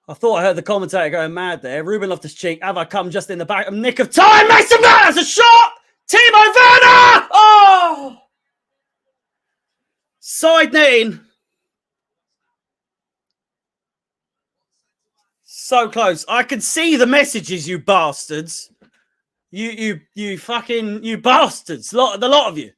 I thought I heard the commentator going mad there. Ruben Loftus-Cheek, have I come just in the back of nick of time? Mason Mount has a shot! Timo Werner! Oh! Side netting. So close. I can see the messages, you bastards. You fucking, you bastards. The lot of you.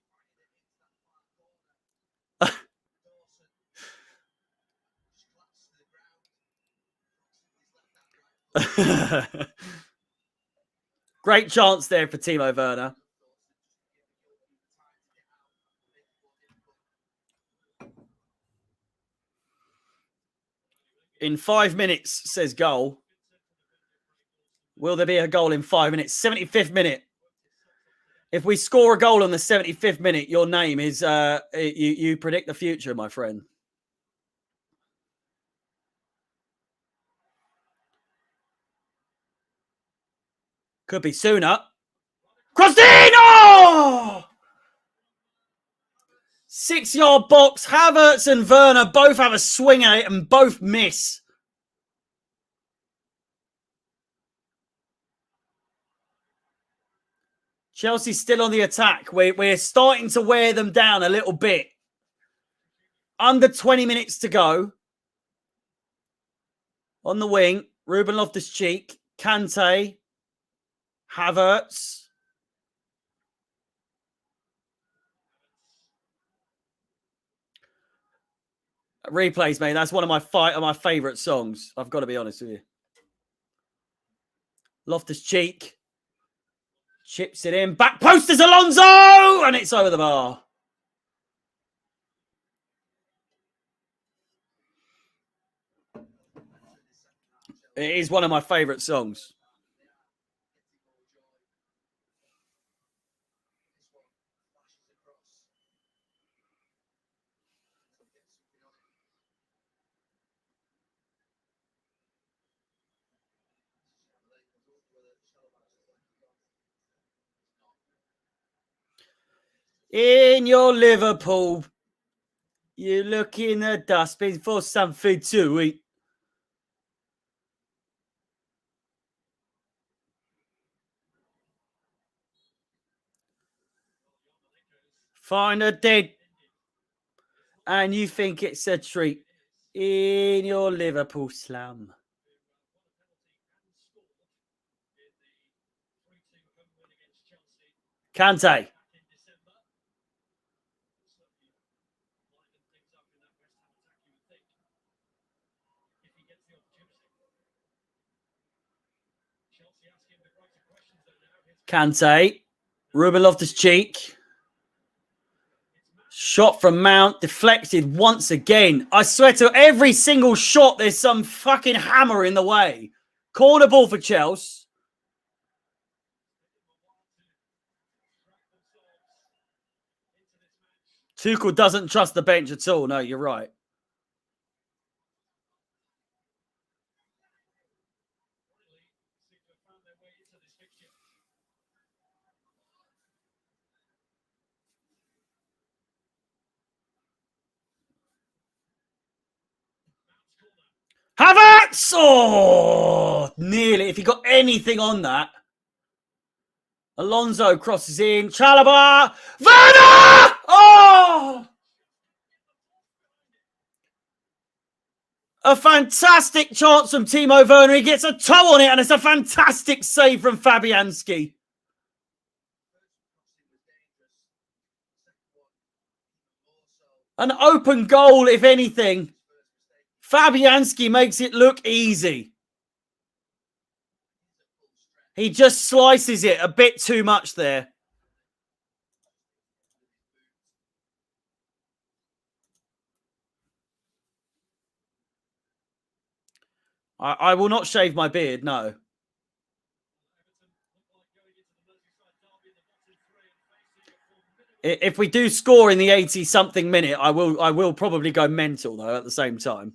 Great chance there for Timo Werner. In 5 minutes, says goal. Will there be a goal in 5 minutes? 75th minute. If we score a goal on the 75th minute, your name is, you predict the future, my friend. Could be sooner. Crostino! 6-yard box. Havertz and Werner both have a swing at it and both miss. Chelsea's still on the attack. We're starting to wear them down a little bit. Under 20 minutes to go. On the wing, Ruben Loftus-Cheek, Kante, Havertz. Replays, mate. That's one of my favourite songs. I've got to be honest with you. Loftus-Cheek chips it in. Back post is Alonso! And it's over the bar. It is one of my favourite songs. In your Liverpool, you look in the dustbin for something to eat. Find a dead, and you think it's a treat in your Liverpool slum. Kante. Kante. Ruben Loftus-Cheek. Shot from Mount, deflected once again. I swear to every single shot, there's some fucking hammer in the way. Corner ball for Chelsea. Tuchel doesn't trust the bench at all. No, you're right. Havertz! Oh, nearly. If he got anything on that. Alonso crosses in. Chalobah. Werner! Oh! A fantastic chance from Timo Werner. He gets a toe on it, and it's a fantastic save from Fabianski. An open goal, if anything. Fabianski makes it look easy. He just slices it a bit too much there. I will not shave my beard, no. If we do score in the 80-something minute, I will probably go mental, though, at the same time.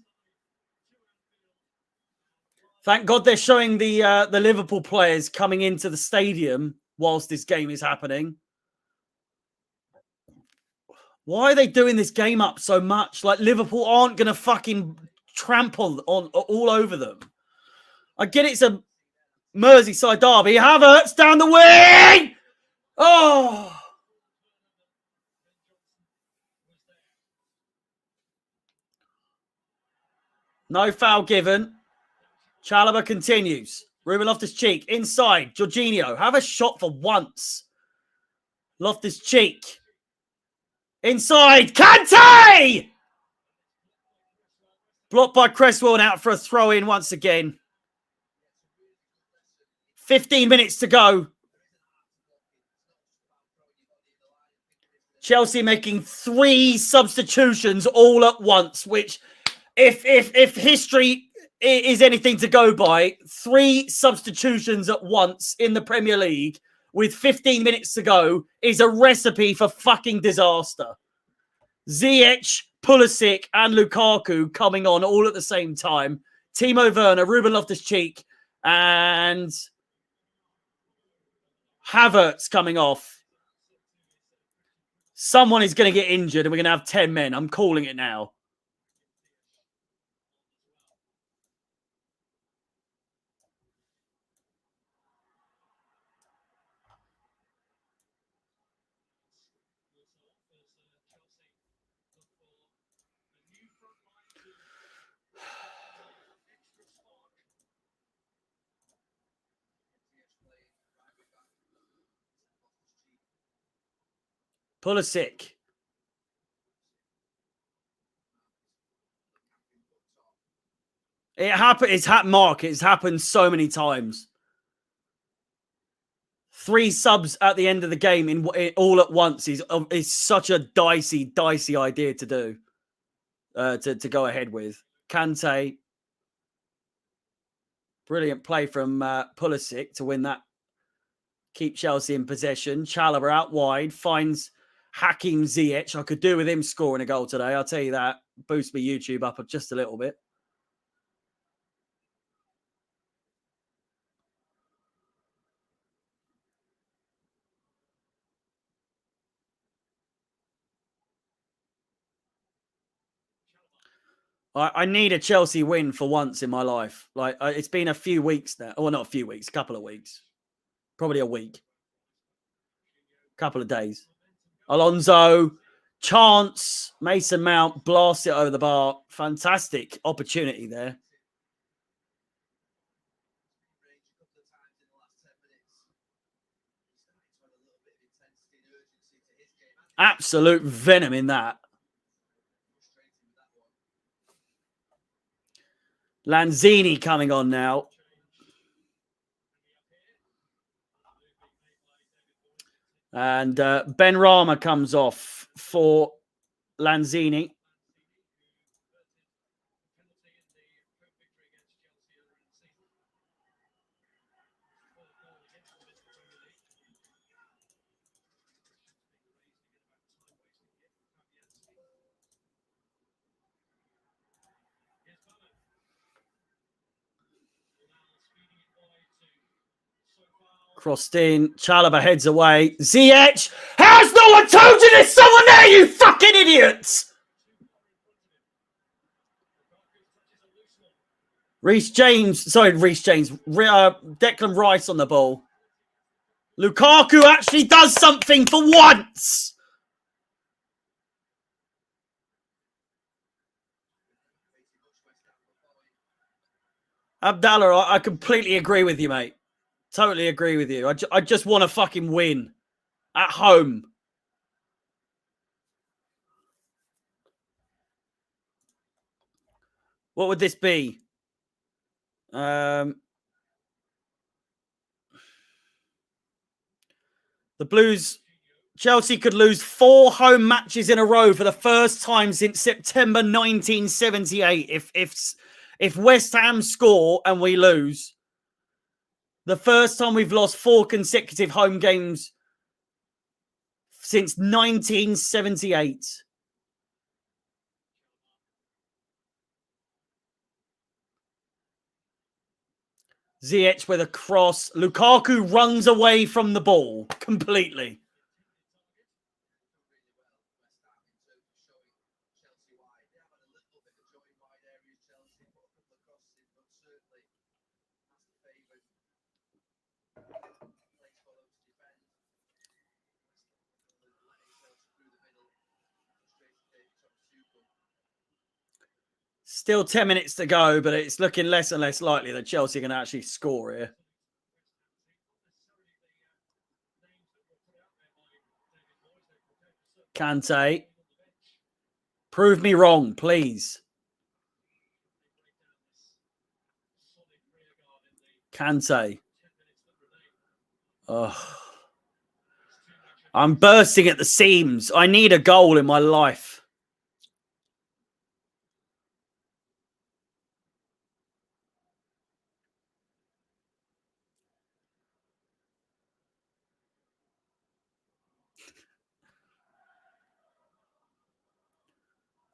Thank God they're showing the Liverpool players coming into the stadium whilst this game is happening. Why are they doing this game up so much? Like, Liverpool aren't going to fucking trample on all over them. I get it's a Merseyside derby. Havertz down the wing. Oh. No foul given. Chalobah continues. Ruben Loftus-Cheek inside. Jorginho, have a shot for once. Loftus-Cheek inside. Kante! Blocked by Cresswell and out for a throw-in once again. 15 minutes to go. Chelsea making 3 substitutions all at once, which if history is anything to go by, 3 substitutions at once in the Premier League with 15 minutes to go is a recipe for fucking disaster. Ziyech, Pulisic and Lukaku coming on all at the same time. Timo Werner, Ruben Loftus-Cheek and Havertz coming off. Someone is going to get injured and we're going to have 10 men. I'm calling it now. Pulisic. It's happened so many times. 3 subs at the end of the game in all at once is such a dicey idea to do. To go ahead with. Kante. Brilliant play from Pulisic to win that. Keep Chelsea in possession. Chalobah out wide. Finds Hakim Ziyech. I could do with him scoring a goal today. I'll tell you that. Boost my YouTube up just a little bit. I need a Chelsea win for once in my life. Like it's been a few weeks now. Well, not a few weeks, a couple of weeks. Probably a week. Couple of days. Alonso, chance, Mason Mount, blast it over the bar. Fantastic opportunity there. Absolute venom in that. Lanzini coming on now. And Ben Rama comes off for Lanzini. Crossed in. Chalobah heads away. Ziyech. How's no one told you there's someone there, you fucking idiots? Declan Rice on the ball. Lukaku actually does something for once. Abdallah, I completely agree with you, mate. Totally agree with you. I just want to fucking win at home. What would this be? The Blues, Chelsea could lose 4 home matches in a row for the first time since September 1978. If West Ham score and we lose, the first time we've lost 4 consecutive home games since 1978. Ziyech with a cross. Lukaku runs away from the ball completely. Still 10 minutes to go, but it's looking less and less likely that Chelsea can actually score here. Kante. Prove me wrong, please. Kante. Oh. I'm bursting at the seams. I need a goal in my life.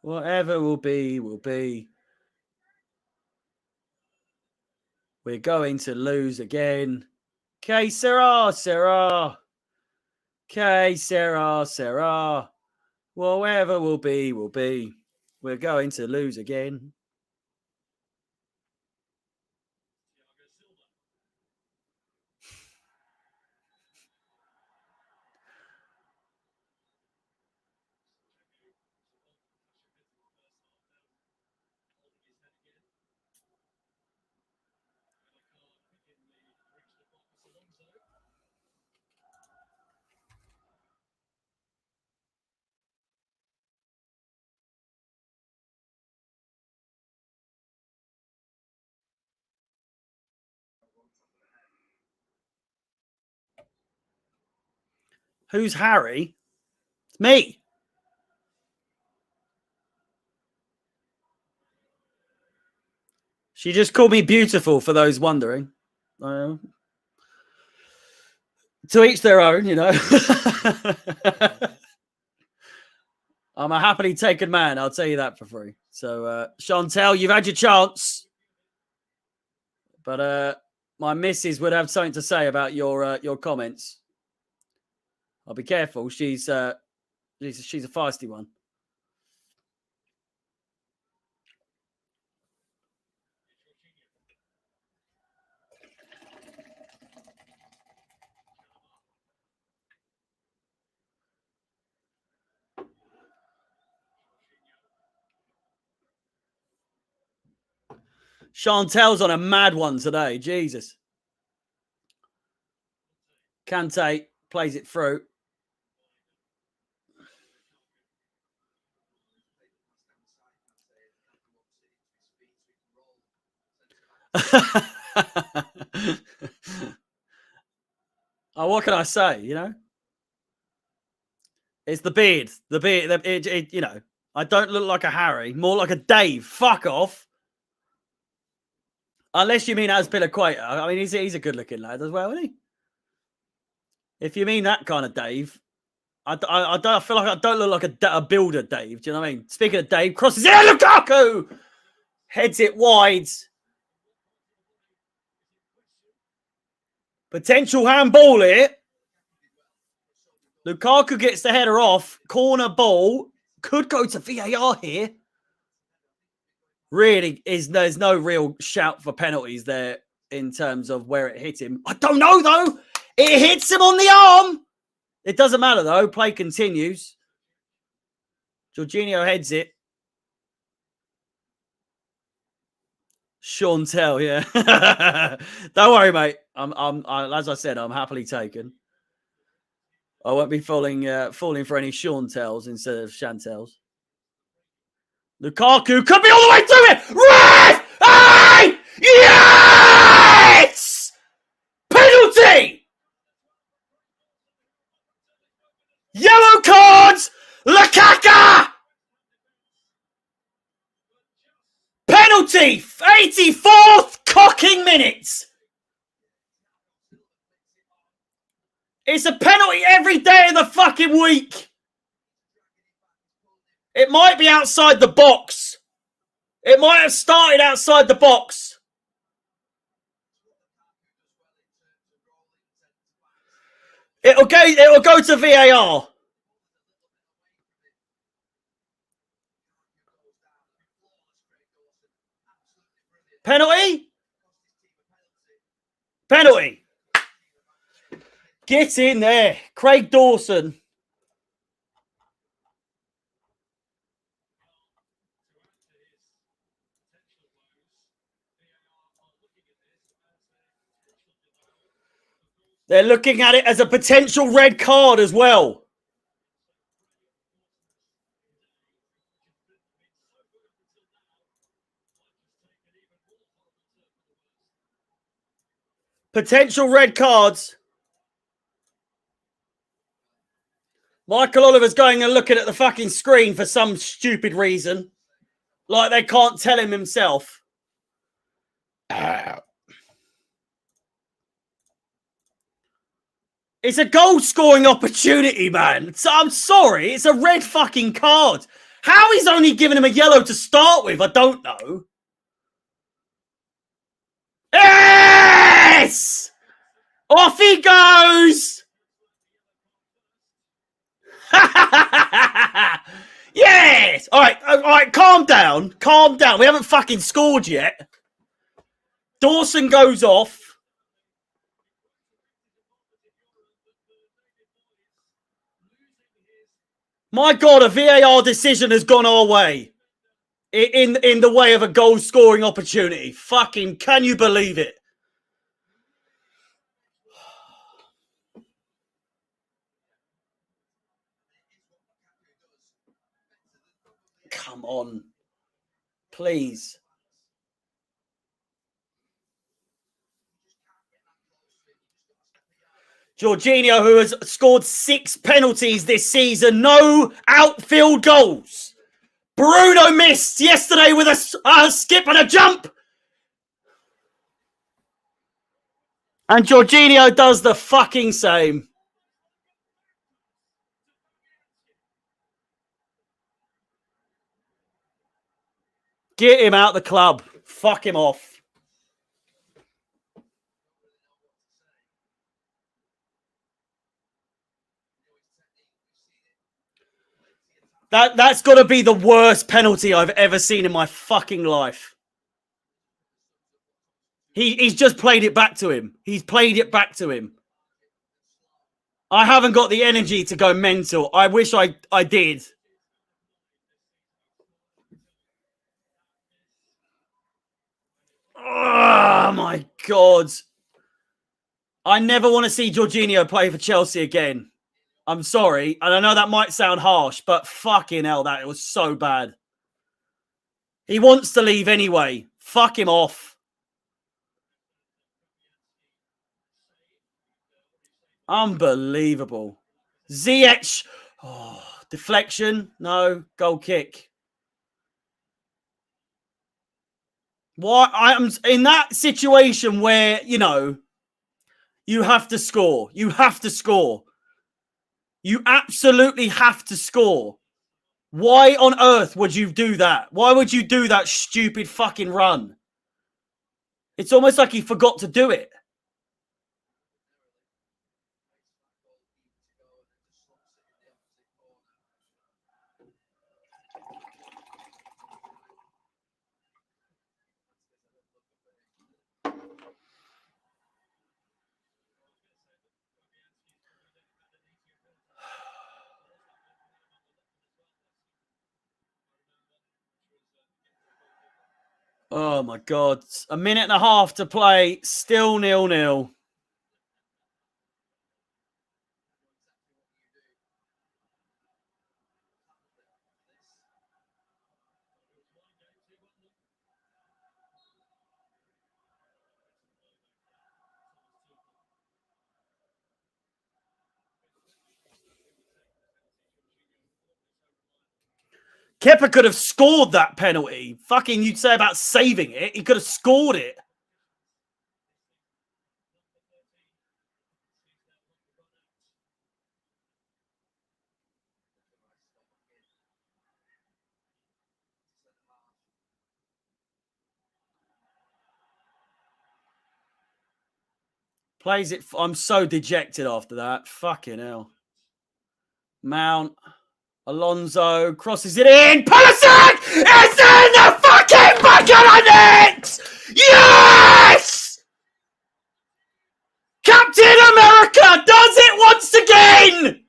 Whatever will be, will be. We're going to lose again. Que sera, sera. Que sera, sera. Whatever will be, will be. We're going to lose again. Who's Harry? It's me. She just called me beautiful, for those wondering. To each their own, you know. I'm a happily taken man, I'll tell you that for free. So, Chantel, you've had your chance. But my missus would have something to say about your comments. I'll be careful. She's a feisty one. Chantel's on a mad one today. Jesus. Kante plays it through. Oh, what can I say? You know, it's the beard. The beard. You know, I don't look like a Harry, more like a Dave. Fuck off. Unless you mean Azpilicueta. I mean, he's a good-looking lad as well, isn't he? If you mean that kind of Dave, I feel like I don't look like a builder, Dave. Do you know what I mean? Speaking of Dave, crosses it. Lukaku heads it wide. Potential handball here. Lukaku gets the header off. Corner ball. Could go to VAR here. Really, there's no real shout for penalties there in terms of where it hit him. I don't know, though. It hits him on the arm. It doesn't matter, though. Play continues. Jorginho heads it. Chantel, yeah. Don't worry, mate. As I said, I'm happily taken. I won't be falling for any Chantels instead of Chantels. Lukaku could be all the way to it. Right! Hey! Yes! Penalty! Yellow cards! Lukaku! Penalty! 84th cocking minutes! It's a penalty every day of the fucking week! It might be outside the box. It might have started outside the box. It'll go to VAR. Penalty? Penalty. Get in there. Craig Dawson. They're looking at it as a potential red card as well. Potential red cards. Michael Oliver's going and looking at the fucking screen for some stupid reason. Like they can't tell him himself. It's a goal scoring opportunity, man. So I'm sorry. It's a red fucking card. How he's only given him a yellow to start with, I don't know. Yes! Off he goes! Yes! All right, calm down. Calm down. We haven't fucking scored yet. Dawson goes off. My God, a VAR decision has gone our way. In the way of a goal scoring opportunity. Fucking, can you believe it? Come on. Please. Jorginho, who has scored 6 penalties this season, no outfield goals. Bruno missed yesterday with a skip and a jump. And Jorginho does the fucking same. Get him out the club. Fuck him off. That's got to be the worst penalty I've ever seen in my fucking life. He's just played it back to him. He's played it back to him. I haven't got the energy to go mental. I wish I did. Oh, my God. I never want to see Jorginho play for Chelsea again. I'm sorry. And I know that might sound harsh, but fucking hell, that was so bad. He wants to leave anyway. Fuck him off. Unbelievable. Ziyech. Oh, deflection. No. Goal kick. Why? I'm in that situation where, you know, you have to score. You have to score. You absolutely have to score. Why on earth would you do that? Why would you do that stupid fucking run? It's almost like he forgot to do it. Oh, my God. A minute and a half to play. Still 0-0. Kepa could have scored that penalty. Fucking, you'd say about saving it. He could have scored it. Plays it. I'm so dejected after that. Fucking hell. Mount. Alonso crosses it in. Pulisic is in the fucking back of the net! Yes! Captain America does it once again!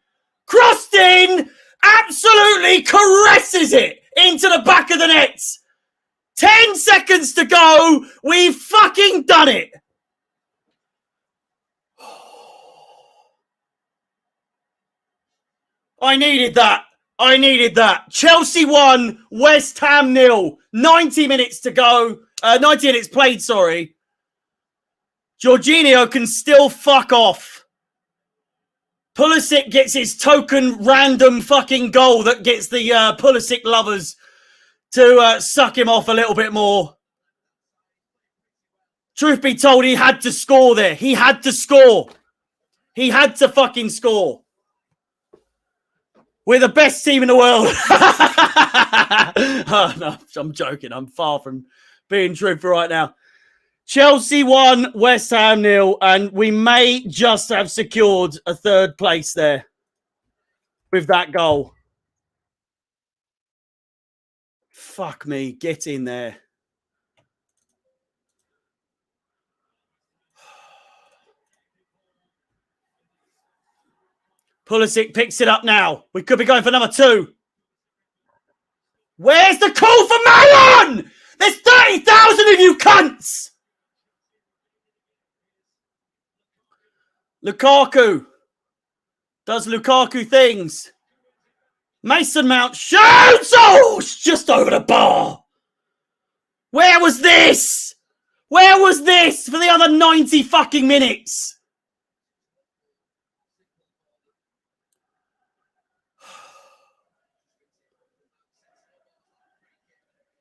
Crossed in, absolutely caresses it into the back of the net. 10 seconds to go. We've fucking done it. I needed that. I needed that. Chelsea 1, West Ham 0. 90 minutes to go. 90 minutes played, sorry. Jorginho can still fuck off. Pulisic gets his token random fucking goal that gets the Pulisic lovers to suck him off a little bit more. Truth be told, he had to score there. He had to score. He had to fucking score. We're the best team in the world. Oh, no, I'm joking. I'm far from being truthful right now. Chelsea 1, West Ham 0, and we may just have secured a third place there with that goal. Fuck me. Get in there. Pulisic picks it up now. We could be going for number 2. Where's the call for Malon? There's 30,000 of you cunts. Lukaku. Does Lukaku things. Mason Mount shoots. Oh, it's just over the bar. Where was this? Where was this for the other 90 fucking minutes?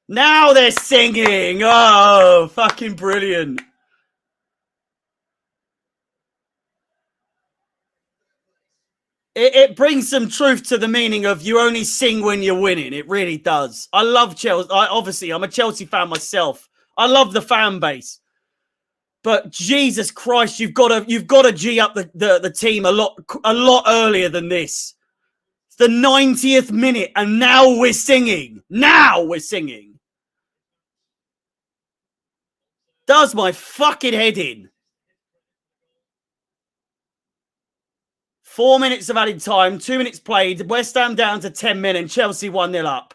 Now they're singing. Oh, fucking brilliant. It brings some truth to the meaning of you only sing when you're winning. It really does. I love Chelsea. Obviously, I'm a Chelsea fan myself. I love the fan base. But Jesus Christ, you've got to G up the team a lot earlier than this. It's the 90th minute, and now we're singing. Now we're singing. Does my fucking head in. 4 minutes of added time, 2 minutes played. West Ham down to 10 men and Chelsea 1-0 up.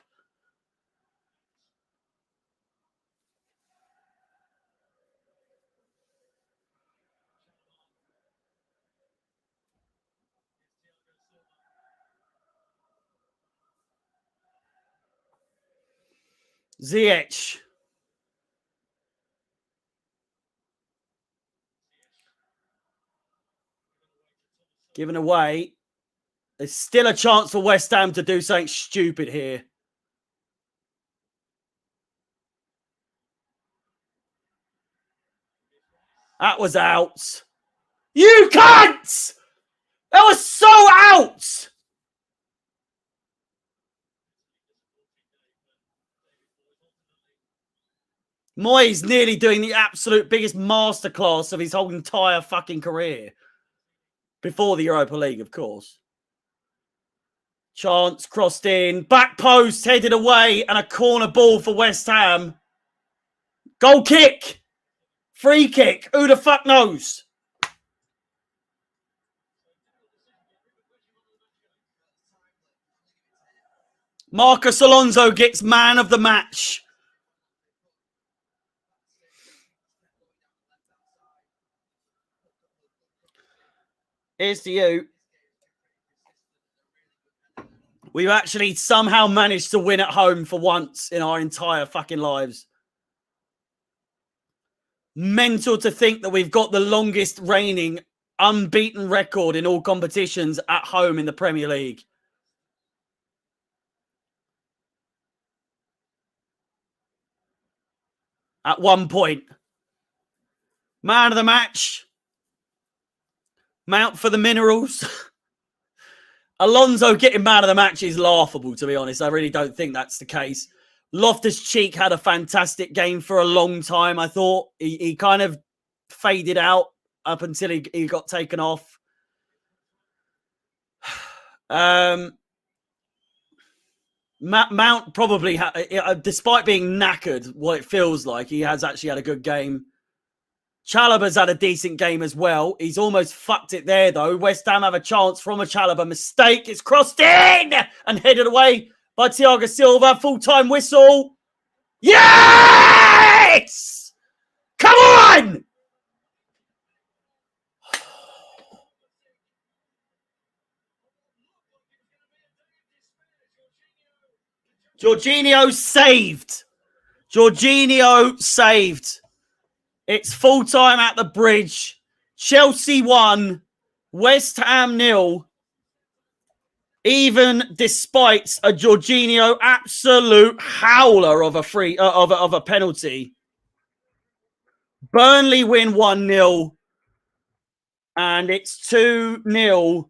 Ziyech. Given away. There's still a chance for West Ham to do something stupid here. That was out. You cunts! That was so out! Moyes nearly doing the absolute biggest masterclass of his whole entire fucking career. Before the Europa League, of course. Chance crossed in. Back post headed away. And a corner ball for West Ham. Goal kick. Free kick. Who the fuck knows? Marcus Alonso gets man of the match. Here's to you. We've actually somehow managed to win at home for once in our entire fucking lives. Mental to think that we've got the longest reigning unbeaten record in all competitions at home in the Premier League. At one point. Man of the match. Mount for the minerals. Alonso getting man of the match is laughable, to be honest. I really don't think that's the case. Loftus-Cheek had a fantastic game for a long time, I thought. He kind of faded out up until he got taken off. Mount probably, despite being knackered, what it feels like, he has actually had a good game. Chalobah's had a decent game as well. He's almost fucked it there, though. West Ham have a chance from a Chalobah mistake. It's crossed in and headed away by Thiago Silva. Full-time whistle. Yes! Come on! Jorginho saved. Jorginho saved. It's full time at the Bridge. Chelsea 1, West Ham 0. Even despite a Jorginho absolute howler of a penalty. Burnley win 1-0. And it's 2-0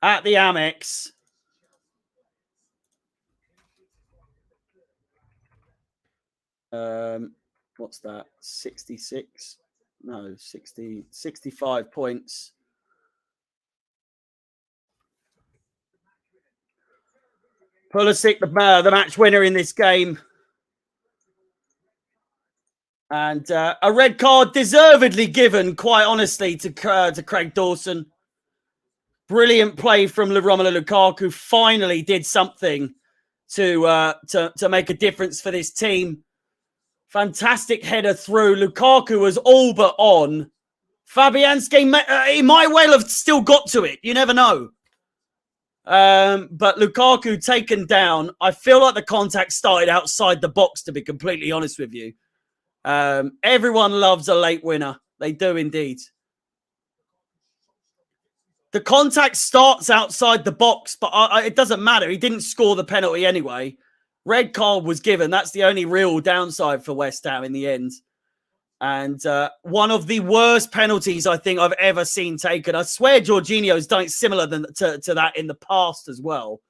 at the Amex. What's that? 66? No, 65 points. Pulisic, the match winner in this game. And a red card deservedly given, quite honestly, to Craig Dawson. Brilliant play from Romelu Lukaku. Finally did something to make a difference for this team. Fantastic header through. Lukaku was all but on. Fabianski, he might well have still got to it. You never know. But Lukaku taken down. I feel like the contact started outside the box, to be completely honest with you. Everyone loves a late winner. They do indeed. The contact starts outside the box, but it doesn't matter. He didn't score the penalty anyway. Red card was given. That's the only real downside for West Ham in the end. And one of the worst penalties I think I've ever seen taken. I swear Jorginho's done it similar to that in the past as well.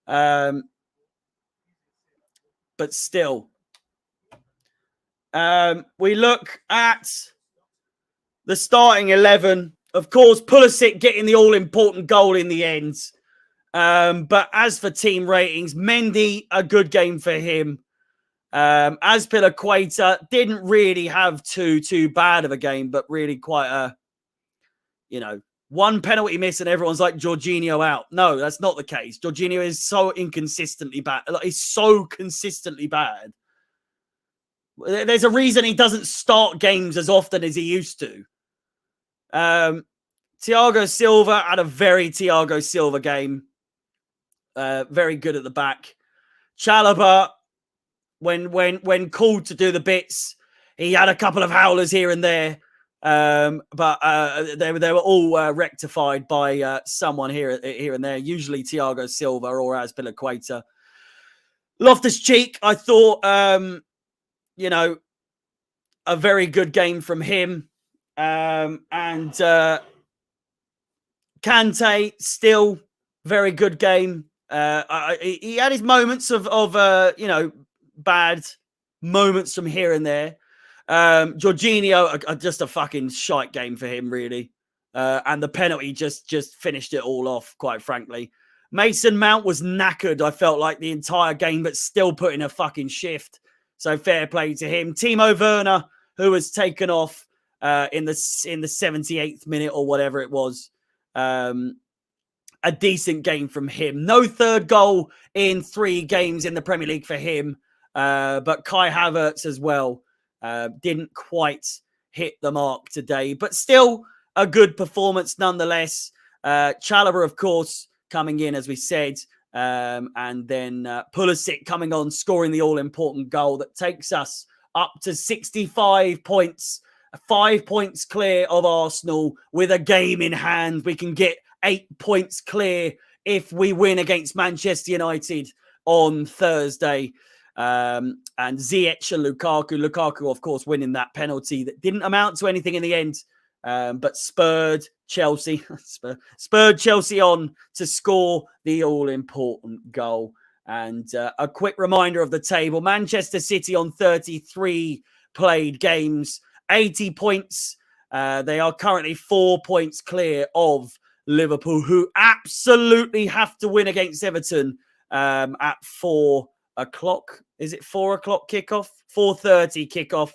But still. We look at the starting 11. Of course, Pulisic getting the all-important goal in the end. But as for team ratings, Mendy, a good game for him. Azpilicueta didn't really have too bad of a game, but really quite a, one penalty miss and everyone's like, Jorginho out. No, that's not the case. Jorginho is so inconsistently bad. He's so consistently bad. There's a reason he doesn't start games as often as he used to. Thiago Silva had a very Thiago Silva game. Very good at the back. Chalobah, when called to do the bits, he had a couple of howlers here and there. But they were all rectified by someone here and there, usually Thiago Silva or Azpilicueta. Loftus-Cheek, I thought, a very good game from him. And Kante, still very good game. He had his moments of bad moments from here and there. Jorginho, just a fucking shite game for him, really. And the penalty just finished it all off, quite frankly. Mason Mount was knackered, I felt like, the entire game, but still put in a fucking shift. So fair play to him. Timo Werner, who was taken off in the 78th minute or whatever it was. A decent game from him. No third goal in 3 games in the Premier League for him. But Kai Havertz as well didn't quite hit the mark today. But still a good performance nonetheless. Chalobah, of course, coming in, as we said. And then Pulisic coming on, scoring the all-important goal that takes us up to 65 points. 5 points clear of Arsenal with a game in hand. We can get 8 points clear if we win against Manchester United on Thursday. And Ziyech and Lukaku, of course, winning that penalty that didn't amount to anything in the end, but spurred Chelsea on to score the all-important goal. And a quick reminder of the table. Manchester City on 33 played games, 80 points. They are currently 4 points clear of Liverpool, who absolutely have to win against Everton at 4 o'clock. Is it 4 o'clock kickoff? 4:30 kickoff.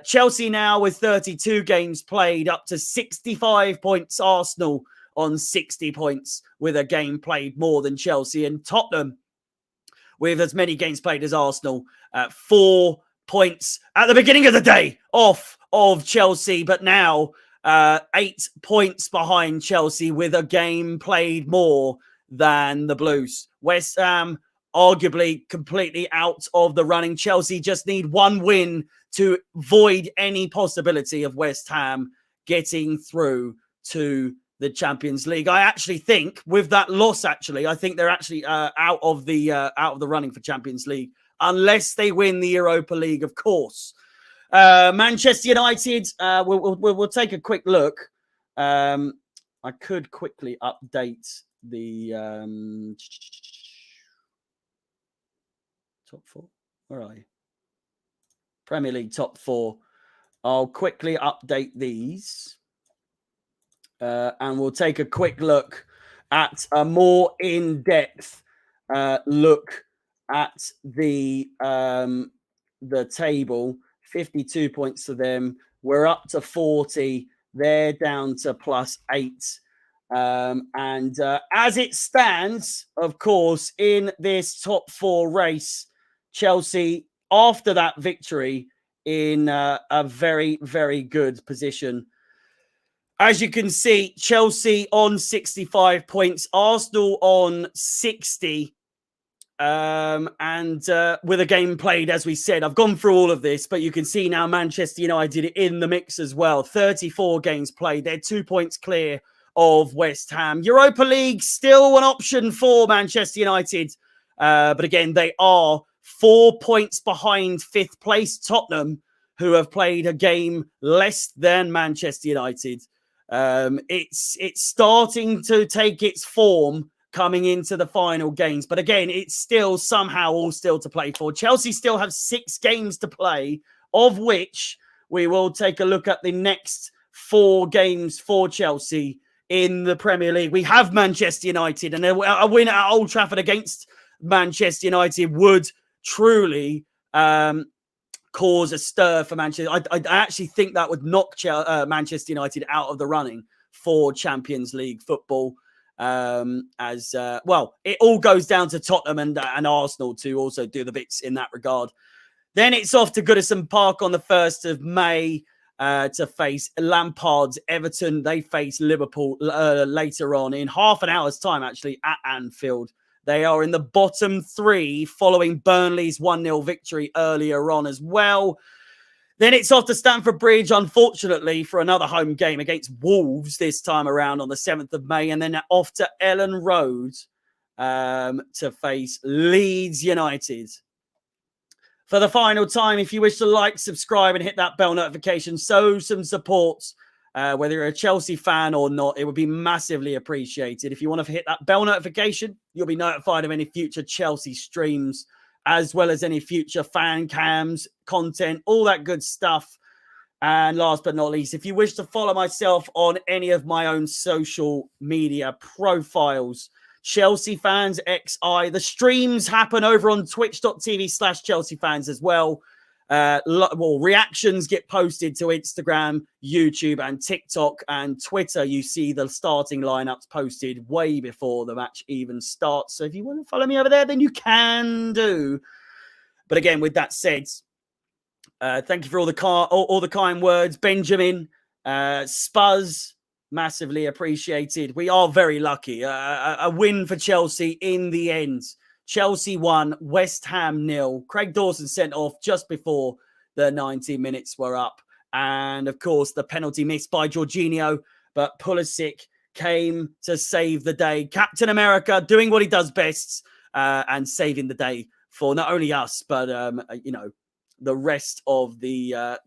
Chelsea now with 32 games played, up to 65 points. Arsenal on 60 points with a game played more than Chelsea. And Tottenham with as many games played as Arsenal, 4 points at the beginning of the day off of Chelsea, but now 8 points behind Chelsea with a game played more than the Blues. West Ham arguably completely out of the running. Chelsea just need one win to void any possibility of West Ham getting through to the Champions League. I actually think with that loss, I think they're actually out of the running for Champions League unless they win the Europa League, of course. Manchester United, we'll take a quick look. I could quickly update the top four. Where are you? Premier League top four. I'll quickly update these. And we'll take a quick look at a more in-depth look at the table. 52 points to them. We're up to 40. They're down to +8. And as it stands, of course, in this top four race, Chelsea, after that victory, in a very, very good position. As you can see, Chelsea on 65 points, Arsenal on 60. And with a game played, as we said, I've gone through all of this, but you can see now Manchester United in the mix as well. 34 games played. They're 2 points clear of West Ham. Europa League, still an option for Manchester United. But again, they are 4 points behind fifth place Tottenham, who have played a game less than Manchester United. It's starting to take its form coming into the final games. But again, it's still somehow all still to play for. Chelsea still have 6 games to play, of which we will take a look at the next 4 games for Chelsea in the Premier League. We have Manchester United, and a win at Old Trafford against Manchester United would truly cause a stir for Manchester. I actually think that would knock Manchester United out of the running for Champions League football. It all goes down to Tottenham and Arsenal to also do the bits in that regard. Then it's off to Goodison Park on the 1st of May to face Lampard's Everton. They face Liverpool later on in half an hour's time, actually, at Anfield. They are in the bottom 3 following Burnley's 1-0 victory earlier on as well. Then it's off to Stamford Bridge, unfortunately, for another home game against Wolves this time around on the 7th of May. And then off to Ellen Road to face Leeds United. For the final time, if you wish to like, subscribe and hit that bell notification, show some support. Whether you're a Chelsea fan or not, it would be massively appreciated. If you want to hit that bell notification, you'll be notified of any future Chelsea streams, as well as any future fan cams, content, all that good stuff. And last but not least, if you wish to follow myself on any of my own social media profiles, Chelsea Fans XI, the streams happen over on twitch.tv/Chelsea Fans as well. Reactions get posted to Instagram, YouTube, and TikTok, and Twitter. You see the starting lineups posted way before the match even starts. So if you want to follow me over there, then you can do. But again, with that said, thank you for all the kind words, Benjamin, Spuzz. Massively appreciated. We are very lucky. A win for Chelsea in the end. Chelsea 1, West Ham 0. Craig Dawson sent off just before the 90 minutes were up. And, of course, the penalty missed by Jorginho. But Pulisic came to save the day. Captain America doing what he does best and saving the day for not only us, but, the rest of the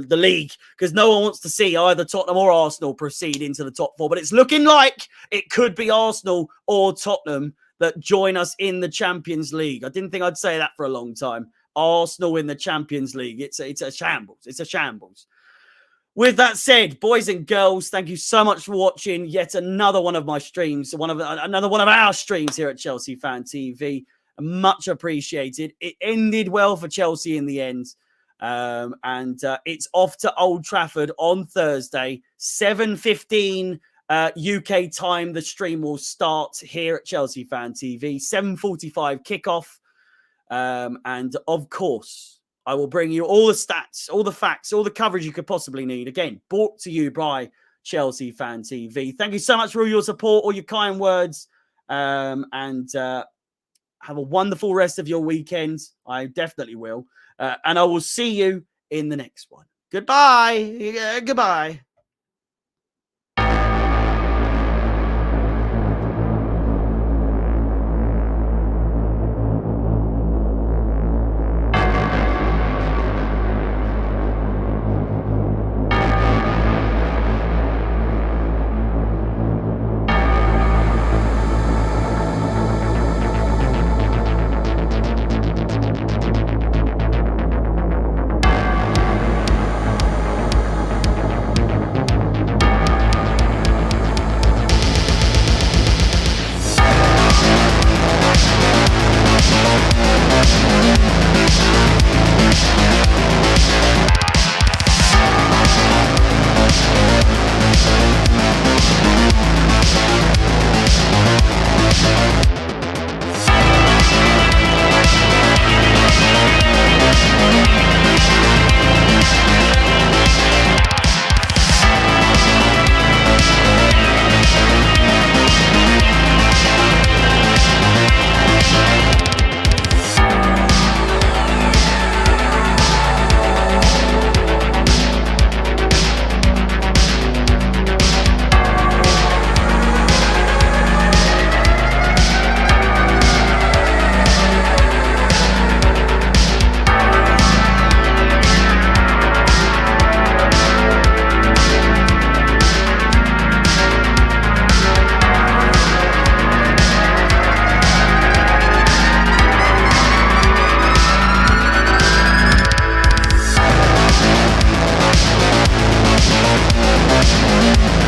league. Because no one wants to see either Tottenham or Arsenal proceed into the top 4. But it's looking like it could be Arsenal or Tottenham that join us in the Champions League. I didn't think I'd say that for a long time. Arsenal in the Champions League. It's a shambles. It's a shambles. With that said, boys and girls, thank you so much for watching yet another one of my streams, another one of our streams here at Chelsea Fan TV. Much appreciated. It ended well for Chelsea in the end. And it's off to Old Trafford on Thursday, 7:15 UK time. The stream will start here at Chelsea Fan TV, 7:45 kickoff. And of course, I will bring you all the stats, all the facts, all the coverage you could possibly need. Again, brought to you by Chelsea Fan TV. Thank you so much for all your support, all your kind words. and have a wonderful rest of your weekend. I definitely will. And I will see you in the next one. Goodbye. Goodbye.